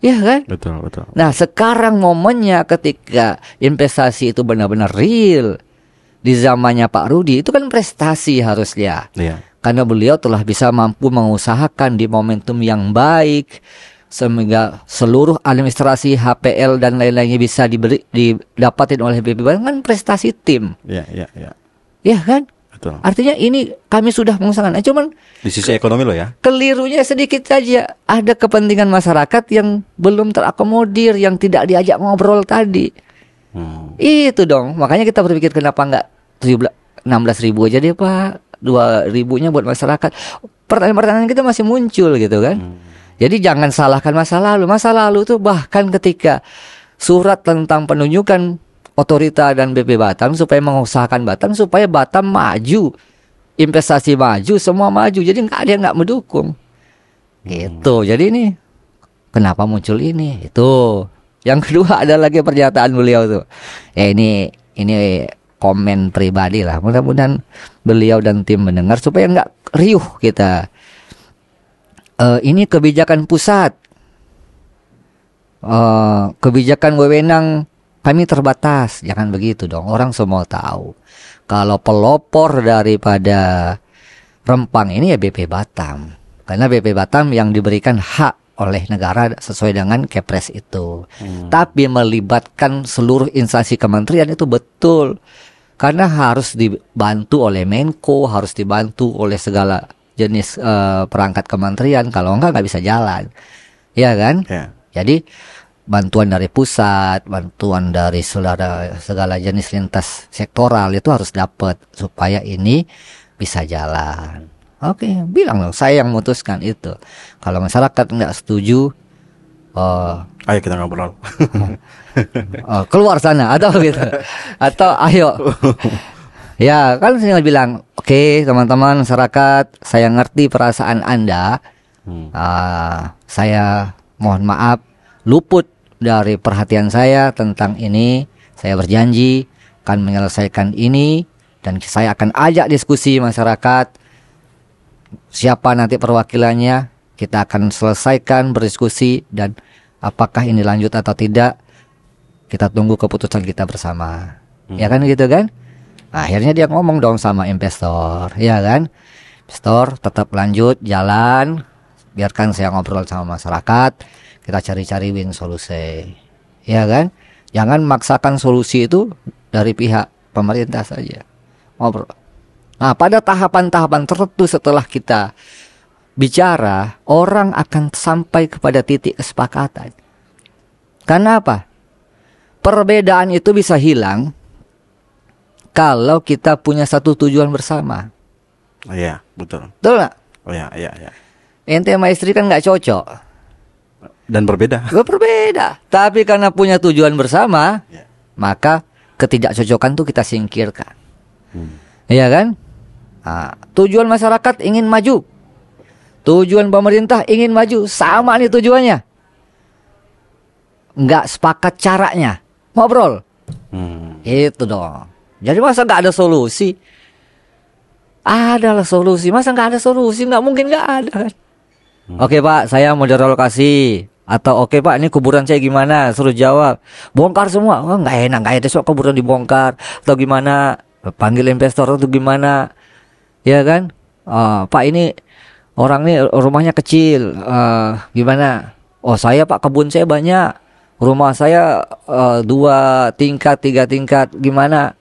Ya kan? Betul, betul. Nah, sekarang momennya ketika investasi itu benar-benar real. Di zamannya Pak Rudi itu kan prestasi harusnya. Iya. Karena beliau telah bisa mampu mengusahakan di momentum yang baik sehingga seluruh administrasi HPL dan lain-lainnya bisa didapatin oleh BP Batam, kan prestasi tim. Iya, iya, iya. Ya kan? Betul. Artinya ini kami sudah mengusahakan. Cuman Di sisi ekonomi loh ya. kelirunya sedikit saja. Ada kepentingan masyarakat yang belum terakomodir, yang tidak diajak ngobrol tadi. Itu dong. Makanya kita berpikir kenapa enggak 16.000 aja deh Pak. 2.000-nya buat masyarakat. Pertanyaan-pertanyaan kita masih muncul gitu kan. Jadi jangan salahkan masa lalu. Masa lalu itu bahkan ketika surat tentang penunjukan otorita dan BP Batam supaya mengusahakan Batam supaya Batam maju, investasi maju, semua maju. Jadi nggak ada yang nggak mendukung. Gitu. Jadi ini kenapa muncul ini? Itu. Yang kedua ada lagi pernyataan beliau tuh. Ini komen pribadi lah. Mudah-mudahan beliau dan tim mendengar supaya nggak riuh kita. Ini kebijakan pusat. Kebijakan wewenang kami terbatas. Jangan begitu dong. Orang semua tahu. Kalau pelopor daripada Rempang ini ya BP Batam. Karena BP Batam yang diberikan hak oleh negara sesuai dengan Kepres itu. Tapi melibatkan seluruh instansi kementerian itu betul. Karena harus dibantu oleh Menko, harus dibantu oleh segala jenis perangkat kementerian. Kalau enggak bisa jalan. Ya kan? Ya. Jadi bantuan dari pusat, bantuan dari segala jenis lintas sektoral itu harus dapat supaya ini bisa jalan. Oke, bilang dong, saya yang memutuskan itu. Kalau masyarakat nggak setuju, ayo kita ngobrol. Keluar sana atau gitu, atau ayo. Ya kan saya bilang, oke teman-teman masyarakat, saya ngerti perasaan Anda. Saya mohon maaf luput dari perhatian saya tentang ini. Saya berjanji akan menyelesaikan ini dan saya akan ajak diskusi masyarakat. Siapa nanti perwakilannya, kita akan selesaikan berdiskusi dan apakah ini lanjut atau tidak, kita tunggu keputusan kita bersama. Ya kan gitu kan? Nah, akhirnya dia ngomong dong sama investor, ya kan? Investor tetap lanjut jalan, biarkan saya ngobrol sama masyarakat. Kita cari-cari win solusi, ya kan? Jangan maksakan solusi itu dari pihak pemerintah saja. Ngobrol. Nah, pada tahapan-tahapan tertentu setelah kita bicara, orang akan sampai kepada titik kesepakatan. Karena apa? Perbedaan itu bisa hilang kalau kita punya satu tujuan bersama. Oh, iya, betul. Betul nggak? Oh iya, iya, iya. Ente sama istri kan nggak cocok. Dan berbeda. Berbeda. Tapi karena punya tujuan bersama, maka ketidakcocokan itu kita singkirkan. Iya kan? Nah, tujuan masyarakat ingin maju. Tujuan pemerintah ingin maju. Sama nih tujuannya. Nggak sepakat caranya. Ngobrol. Itu dong. Jadi masa nggak ada solusi? Adalah solusi. Masa nggak ada solusi? Nggak mungkin nggak ada kan? Oke Pak, saya mau direlokasi. Atau oke Pak, ini kuburan saya gimana? Suruh jawab. Bongkar semua. Oh, nggak enak sok kuburan dibongkar. Atau gimana? Panggil investor itu gimana? Ya kan? Pak, ini orang ini rumahnya kecil. Gimana? Oh, saya Pak, kebun saya banyak. Rumah saya 2 tingkat, 3 tingkat. Gimana?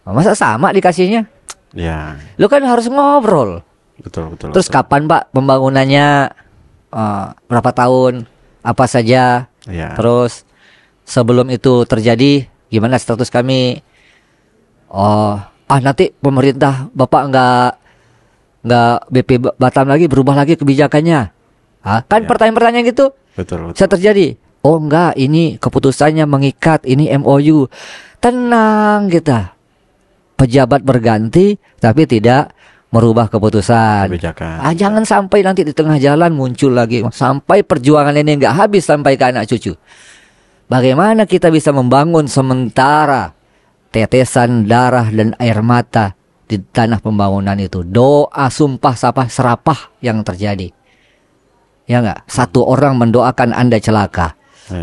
Masa sama dikasihnya? Ya. Lu kan harus ngobrol. Betul, betul. Terus betul. kapan Pak pembangunannya? Berapa tahun? Apa saja? Ya. Terus sebelum itu terjadi gimana status kami? Nanti pemerintah Bapak nggak BP Batam lagi, berubah lagi kebijakannya. Kan Ya. pertanyaan-pertanyaan gitu Betul, betul. bisa terjadi. Oh enggak, ini keputusannya mengikat, ini MOU. Tenang kita. Pejabat berganti tapi tidak merubah keputusan. Kebijakan. Jangan sampai nanti di tengah jalan muncul lagi. Sampai perjuangan ini nggak habis sampai ke anak cucu. Bagaimana kita bisa membangun sementara tetesan darah dan air mata di tanah pembangunan itu. Doa, sumpah, serapah yang terjadi. Ya nggak? Satu orang mendoakan Anda celaka,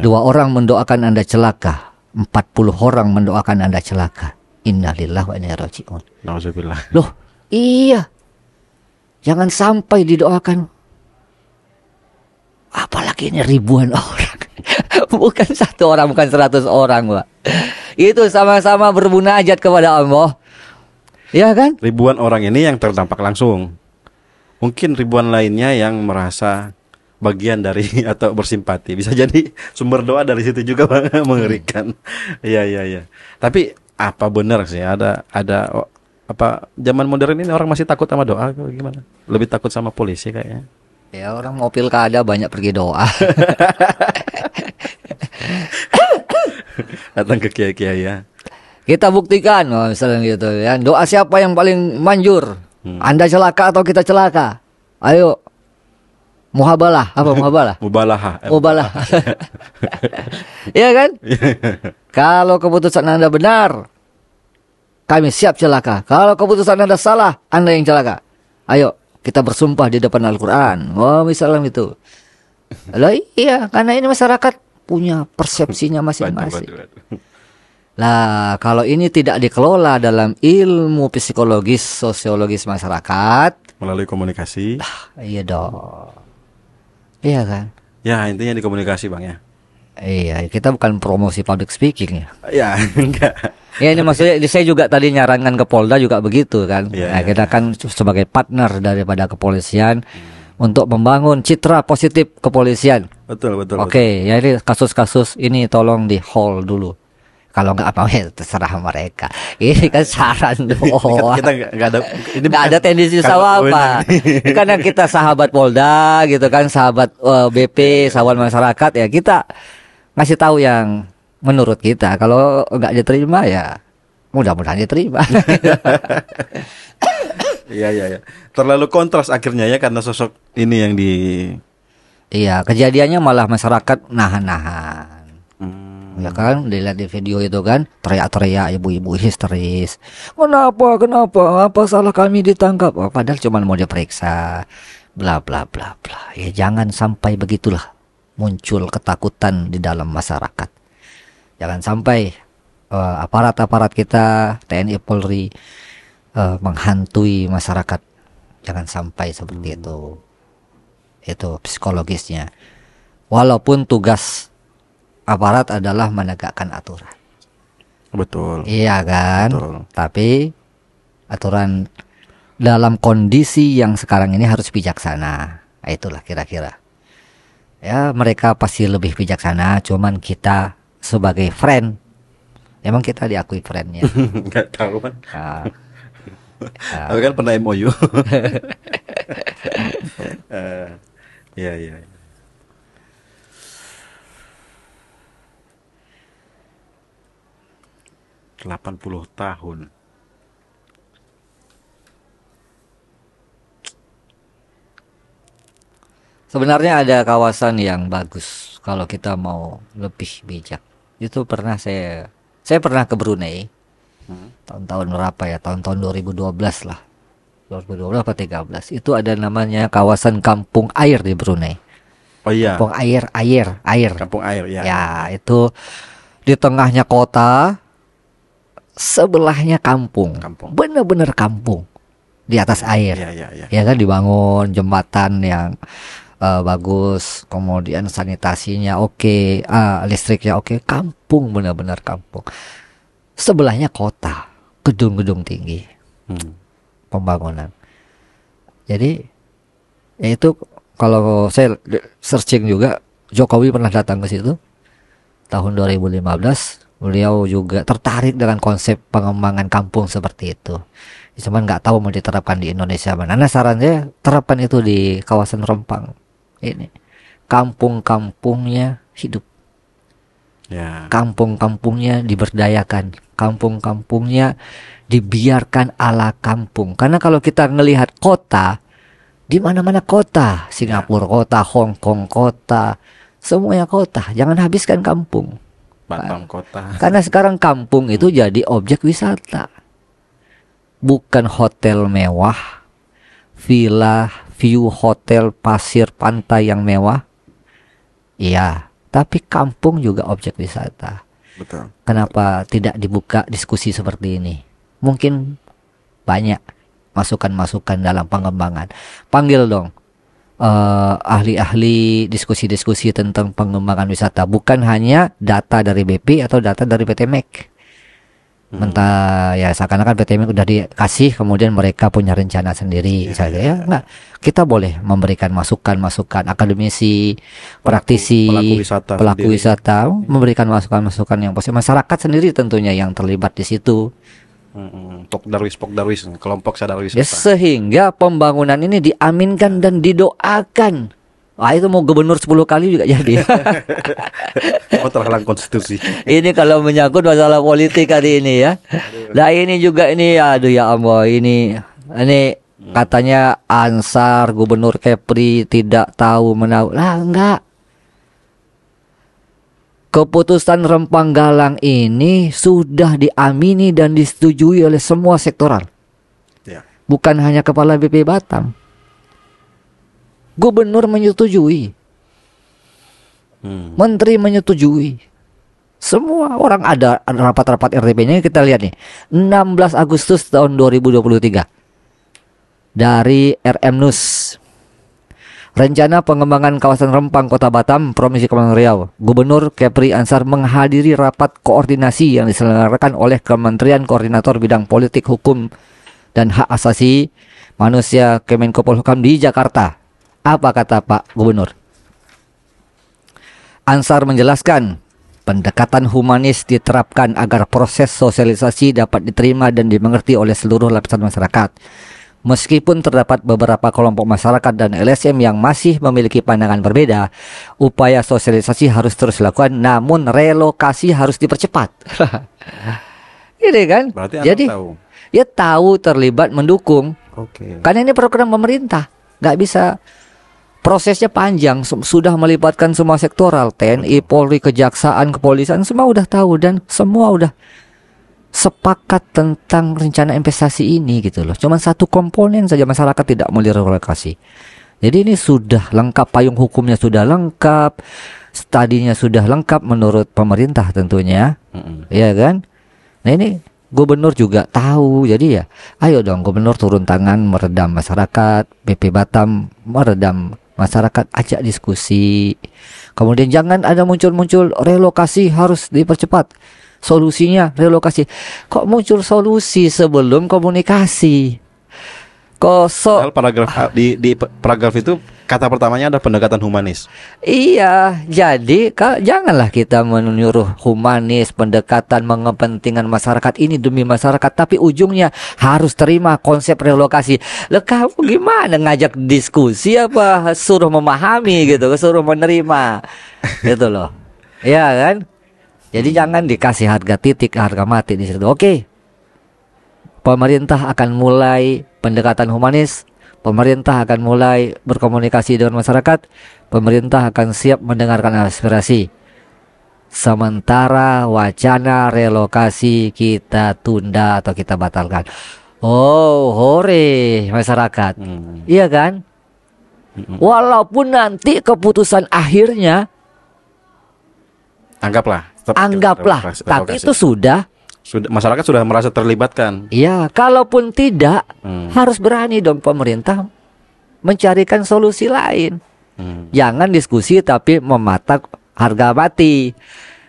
dua orang mendoakan Anda celaka, 40 orang mendoakan Anda celaka. Innalillahi wa inna ilaihi raji'un. Nauzubillah. Loh, iya. Jangan sampai didoakan. Apalagi ini ribuan orang. Bukan satu orang, bukan 100 orang, Pak. Itu sama-sama bermunajat kepada Allah. Ya kan? Ribuan orang ini yang terdampak langsung. Mungkin ribuan lainnya yang merasa bagian dari atau bersimpati. Bisa jadi sumber doa dari situ juga, Bang. Mengerikan. Iya. Tapi apa benar sih ada apa zaman modern ini orang masih takut sama doa atau gimana? Lebih takut sama polisi kayaknya. Ya orang mau pilkada banyak pergi doa. Datang ke kiai-kiai ya. Kita buktikan, misalnya gitu ya. Doa siapa yang paling manjur? Anda celaka atau kita celaka? Ayo. Muhabalah, apa muhabalah? Mubalah. Iya kan? Kalau keputusan Anda benar, kami siap celaka. Kalau keputusan Anda salah, Anda yang celaka. Ayo, kita bersumpah di depan Al-Quran. Wah, misalnya itu. Lah iya, karena ini masyarakat punya persepsinya masing-masing. Lah, kalau ini tidak dikelola dalam ilmu psikologis, sosiologis masyarakat, melalui komunikasi. Iya dong. Iya kan? Ya, intinya di komunikasi, Bang ya. Iya, kita bukan promosi public speaking ya. Ya, enggak. Ya ini maksudnya saya juga tadi nyarankan ke Polda juga begitu kan. Ya, nah, kita kan sebagai partner daripada kepolisian untuk membangun citra positif kepolisian. Betul. Oke, ya ini kasus-kasus ini tolong di hold dulu. Kalau nggak apa ya terserah mereka. Ini kan saran doang. Kita nggak ada ini nggak ada tendensi sama apa. Karena kita sahabat Polda gitu kan, sahabat BP, sahabat masyarakat ya kita ngasih tahu yang menurut kita. Kalau nggak diterima ya mudah-mudahan diterima. Iya. Terlalu kontras akhirnya ya karena sosok ini yang di. Iya, kejadiannya malah masyarakat nahan-nahan. Ya kan, dilihat di video itu kan, teriak-teriak ibu-ibu histeris. Kenapa? Apa salah kami ditangkap? Oh, padahal cuma mau diperiksa. Bla bla bla bla. Ya jangan sampai begitulah muncul ketakutan di dalam masyarakat. Jangan sampai aparat-aparat kita, TNI Polri menghantui masyarakat. Jangan sampai seperti itu. Itu psikologisnya. Walaupun tugas aparat adalah menegakkan aturan. Betul. Iya kan? Betul. Tapi aturan dalam kondisi yang sekarang ini harus bijaksana. Nah, itulah kira-kira. Ya mereka pasti lebih bijaksana. Cuman kita sebagai friend, emang kita diakui friendnya. Nggak tahu kan? Nah, Tapi kan pernah MOU. Iya. 80 tahun. sebenarnya ada kawasan yang bagus kalau kita mau lebih bijak. Itu pernah saya pernah ke Brunei. Tahun-tahun berapa ya? Tahun-tahun 2012 lah. 2012 atau 13. Itu ada namanya kawasan Kampung Air di Brunei. Oh iya. Kampung air. Kampung air ya. Ya, itu di tengahnya kota, sebelahnya kampung. Bener-bener kampung di atas air. Iya. Ya kan dibangun jembatan yang bagus, kemudian sanitasinya oke, listriknya oke. Kampung, bener-bener kampung. Sebelahnya kota, gedung-gedung tinggi. Pembangunan. Jadi ya itu kalau saya searching juga, Jokowi pernah datang ke situ tahun 2015. Beliau juga tertarik dengan konsep pengembangan kampung seperti itu. Cuman nggak tahu mau diterapkan di Indonesia mana. Nah sarannya terapkan itu di kawasan Rempang. Ini kampung-kampungnya hidup. Ya. Kampung-kampungnya diberdayakan. Kampung-kampungnya dibiarkan ala kampung. Karena kalau kita ngelihat kota, di mana-mana kota, Singapura kota, Hong Kong kota, semuanya kota. Jangan habiskan kampung. Batam kota. Karena sekarang kampung itu jadi objek wisata. Bukan hotel mewah, villa view hotel, pasir pantai yang mewah. Iya, tapi kampung juga objek wisata. Betul. Kenapa tidak dibuka diskusi seperti ini? Mungkin banyak masukan-masukan dalam pengembangan. Panggil dong ahli-ahli diskusi-diskusi tentang pengembangan wisata, bukan hanya data dari BP atau data dari PT MEK. Mentah ya seakan-akan PT MEK udah dikasih, kemudian mereka punya rencana sendiri. Saya enggak, kita boleh memberikan masukan-masukan akademisi, praktisi, pelaku wisata memberikan masukan-masukan yang positif, masyarakat sendiri tentunya yang terlibat di situ. Pokdarwis, kelompok sadar Ya, wisata. sehingga pembangunan ini diaminkan dan didoakan. Wah, itu mau gubernur 10 kali juga jadi. Oh, terhalang konstitusi. Ini kalau menyangkut masalah politik hari ini ya. Nah ini juga ini, aduh ya Allah, ini katanya Ansar, Gubernur Kepri tidak tahu menahu. Lah enggak. Keputusan Rempang Galang ini sudah diamini dan disetujui oleh semua sektoral. Ya. Bukan hanya Kepala BP Batam. Gubernur menyetujui. Menteri menyetujui. Semua orang ada rapat-rapat RTP-nya, kita lihat nih. 16 Agustus tahun 2023. Dari RM News. Rencana pengembangan kawasan Rempang Kota Batam, Provinsi Kepulauan Riau. Gubernur Kepri Ansar menghadiri rapat koordinasi yang diselenggarakan oleh Kementerian Koordinator Bidang Politik, Hukum, dan Hak Asasi Manusia Kemenko Polhukam di Jakarta. Apa kata Pak Gubernur? Ansar menjelaskan, pendekatan humanis diterapkan agar proses sosialisasi dapat diterima dan dimengerti oleh seluruh lapisan masyarakat. Meskipun terdapat beberapa kelompok masyarakat dan LSM yang masih memiliki pandangan berbeda, upaya sosialisasi harus terus dilakukan, namun relokasi harus dipercepat. Ini kan? Berarti jadi tahu. Ya tahu, terlibat, mendukung. Oke. Karena ini program pemerintah, nggak bisa. Prosesnya panjang, sudah melibatkan semua sektoral, TNI, Polri, Kejaksaan, Kepolisian, semua udah tahu dan semua udah sepakat tentang rencana investasi ini gitu loh. Cuman satu komponen saja masyarakat tidak mau direlokasi. Jadi ini sudah lengkap, payung hukumnya sudah lengkap, studinya sudah lengkap menurut pemerintah tentunya. Iya kan? Nah ini gubernur juga tahu. Jadi ya ayo dong gubernur turun tangan meredam masyarakat, BP Batam meredam masyarakat, ajak diskusi. Kemudian jangan ada muncul-muncul relokasi harus dipercepat. Solusinya relokasi. Kok muncul solusi sebelum komunikasi? Paragraf di paragraf itu kata pertamanya ada pendekatan humanis. Iya, jadi janganlah kita menyuruh humanis, pendekatan mengepentingan masyarakat ini demi masyarakat, tapi ujungnya harus terima konsep relokasi. Lah kamu gimana ngajak diskusi apa suruh memahami gitu, suruh menerima gitu loh. Iya kan? Jadi jangan dikasih harga titik, harga mati di situ. Oke. Pemerintah akan mulai pendekatan humanis. Pemerintah akan mulai berkomunikasi dengan masyarakat. Pemerintah akan siap mendengarkan aspirasi. Sementara wacana relokasi kita tunda atau kita batalkan. Oh, hore masyarakat. Iya kan? Walaupun nanti keputusan akhirnya Anggaplah, tapi itu sudah masyarakat sudah merasa terlibatkan. Iya, kalaupun tidak, harus berani dong pemerintah mencarikan solusi lain. Jangan diskusi tapi mematak harga mati.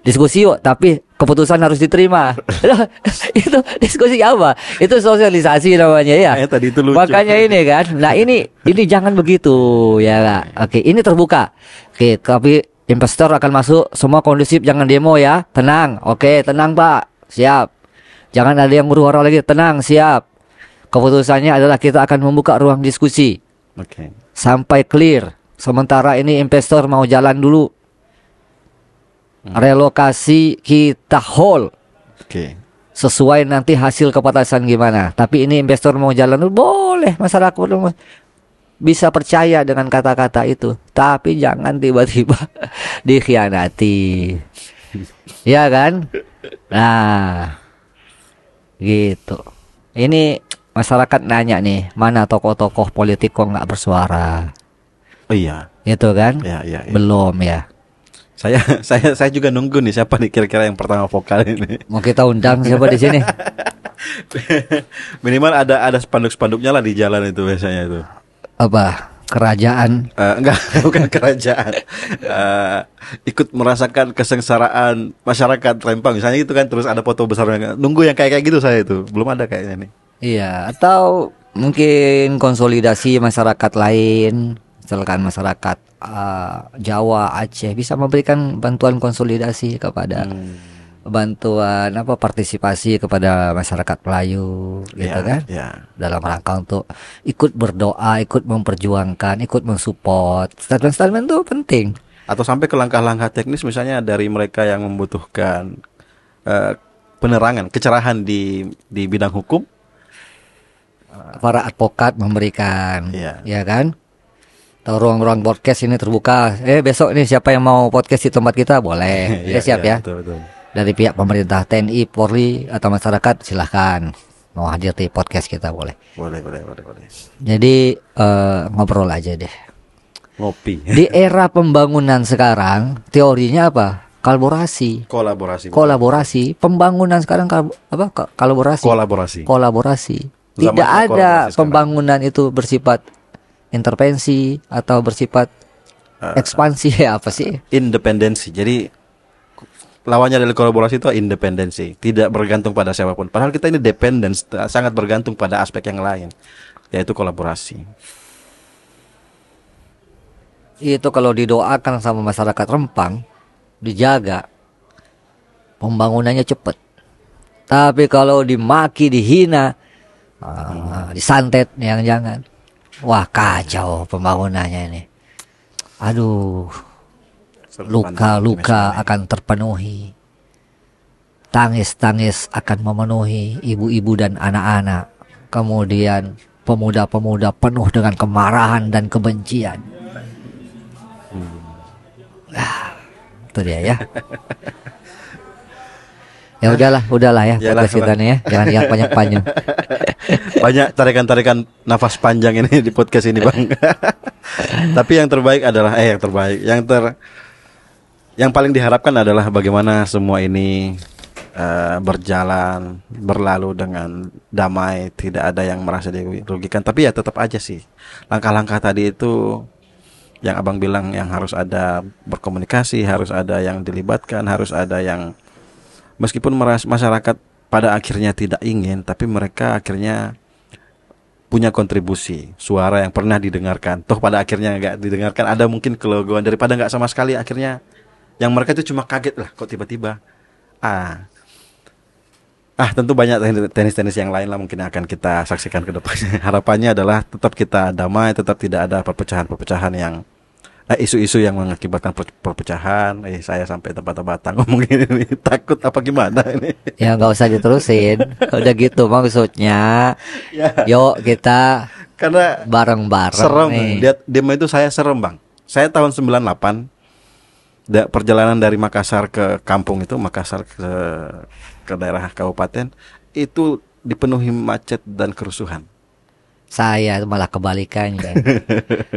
Diskusi yuk, tapi keputusan harus diterima. Itu diskusi apa? Itu sosialisasi namanya ya. Tadi itu lucu. Makanya ini kan. Nah ini jangan begitu ya. Oke, ini terbuka. Oke, tapi investor akan masuk, semua kondusif, jangan demo ya, tenang. Oke, tenang Pak, siap. Jangan ada yang huru-hara lagi, tenang, siap. Keputusannya adalah kita akan membuka ruang diskusi. Oke. Sampai clear. Sementara ini investor mau jalan dulu. Relokasi kita hold. Oke. Sesuai nanti hasil keputusan gimana. Tapi ini investor mau jalan dulu, boleh, masyarakat bisa percaya dengan kata-kata itu, tapi jangan tiba-tiba dikhianati, ya kan? Nah, gitu. Ini masyarakat nanya nih, mana tokoh-tokoh politik kok nggak bersuara? Oh iya. Itu kan? Ya, ya, ya. Belum ya. Saya juga nunggu nih siapa nih kira-kira yang pertama vokal ini. Mau kita undang siapa di sini? Minimal ada spanduk-spanduknya lah di jalan itu biasanya itu. Apa? Kerajaan? Enggak, bukan kerajaan. Ikut merasakan kesengsaraan masyarakat Rempang misalnya itu kan, terus ada foto besarnya. Nunggu yang kayak gitu saya itu. Belum ada kayaknya nih. Iya, atau mungkin konsolidasi masyarakat lain, misalkan masyarakat Jawa, Aceh bisa memberikan bantuan konsolidasi kepada bantuan apa partisipasi kepada masyarakat Melayu gitu kan, dalam rangka untuk ikut berdoa, ikut memperjuangkan, ikut mensupport. Statement-statement itu penting. Atau sampai ke langkah-langkah teknis misalnya dari mereka yang membutuhkan penerangan, kecerahan di bidang hukum. Para advokat memberikan, ya kan? Atau ruang-ruang podcast ini terbuka. Besok nih siapa yang mau podcast di tempat kita boleh. Siap ya. Betul. Dari pihak pemerintah, TNI, Polri atau masyarakat silahkan mau hadir di podcast kita boleh. Boleh. Jadi ngobrol aja deh. Ngopi. Di era pembangunan sekarang teorinya apa? Kolaborasi. Pembangunan sekarang kolaborasi. Tidak ada pembangunan itu bersifat intervensi atau bersifat ekspansi apa sih? Independensi. Jadi lawannya dari kolaborasi itu independensi, tidak bergantung pada siapapun. Padahal kita ini dependence, sangat bergantung pada aspek yang lain, yaitu kolaborasi. Itu kalau didoakan sama masyarakat Rempang, dijaga, pembangunannya cepat. Tapi kalau dimaki, dihina, disantet, yang jangan, wah kacau pembangunannya ini. Aduh, luka-luka akan terpenuhi, tangis-tangis akan memenuhi ibu-ibu dan anak-anak, kemudian pemuda-pemuda penuh dengan kemarahan dan kebencian. Itu dia ya. Ya udahlah ya podcast kita nih ya, jangan banyak-banyak. Banyak tarikan-tarikan nafas panjang ini di podcast ini Bang. Tapi yang terbaik adalah yang paling diharapkan adalah bagaimana semua ini berlalu dengan damai, tidak ada yang merasa dirugikan. Tapi ya tetap aja sih langkah-langkah tadi itu yang Abang bilang, yang harus ada berkomunikasi, harus ada yang dilibatkan, harus ada yang meskipun masyarakat pada akhirnya tidak ingin, tapi mereka akhirnya punya kontribusi, suara yang pernah didengarkan. Toh pada akhirnya nggak didengarkan, ada mungkin kelegoan daripada nggak sama sekali. Akhirnya yang mereka itu cuma kaget lah, kok tiba-tiba. Tentu banyak tenis-tenis yang lain lah mungkin akan kita saksikan ke depannya. Harapannya adalah tetap kita damai, tetap tidak ada perpecahan-perpecahan yang isu-isu yang mengakibatkan perpecahan. Saya sampai tempat-tempat ngomong ini takut apa gimana ini. Ya nggak usah diterusin. Udah gitu maksudnya. Yuk kita karena bareng-bareng. Serem nih. Demo itu saya serem Bang. Saya tahun 98 perjalanan dari Makassar ke kampung itu, Makassar ke daerah kabupaten itu dipenuhi macet dan kerusuhan. Saya malah kebalikannya.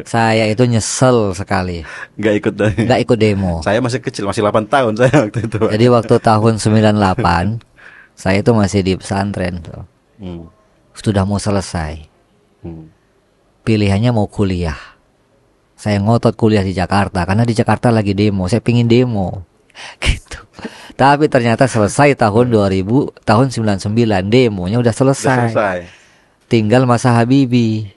Saya itu nyesel sekali. Gak ikut demo. Saya masih kecil, masih 8 tahun saya waktu itu. Jadi waktu tahun 98 saya itu masih di pesantren tuh. Sudah mau selesai. Pilihannya mau kuliah. Saya ngotot kuliah di Jakarta karena di Jakarta lagi demo. Saya pingin demo. Gitu. Tapi ternyata selesai tahun 2000, tahun 99 demonya udah selesai. Tinggal masa Habibie.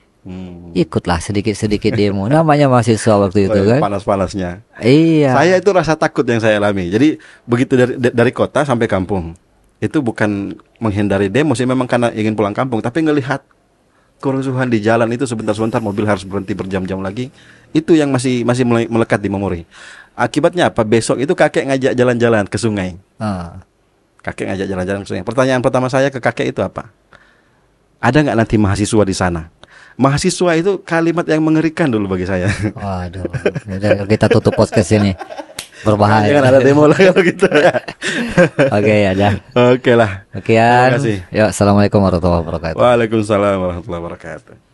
Ikutlah sedikit-sedikit demo. Namanya mahasiswa waktu itu kan. Panas-panasnya. Iya. Saya itu rasa takut yang saya alami. Jadi begitu dari kota sampai kampung, itu bukan menghindari demo sih, memang karena ingin pulang kampung. Tapi ngelihat kerusuhan di jalan itu sebentar-sebentar, mobil harus berhenti berjam-jam lagi. Itu yang masih melekat di memori. Akibatnya apa? Besok itu kakek ngajak jalan-jalan ke sungai. Kakek ngajak jalan-jalan ke sungai. Pertanyaan pertama saya ke kakek itu apa? Ada nggak nanti mahasiswa di sana? Mahasiswa itu kalimat yang mengerikan dulu bagi saya. Waduh, kita tutup podcast ini. berbahaya. Jangan ada demo lah kalau gitu. Oke, ya dah. Oke lah. Sekian. Terima kasih. Yuk, assalamualaikum warahmatullahi wabarakatuh. Waalaikumsalam warahmatullahi wabarakatuh.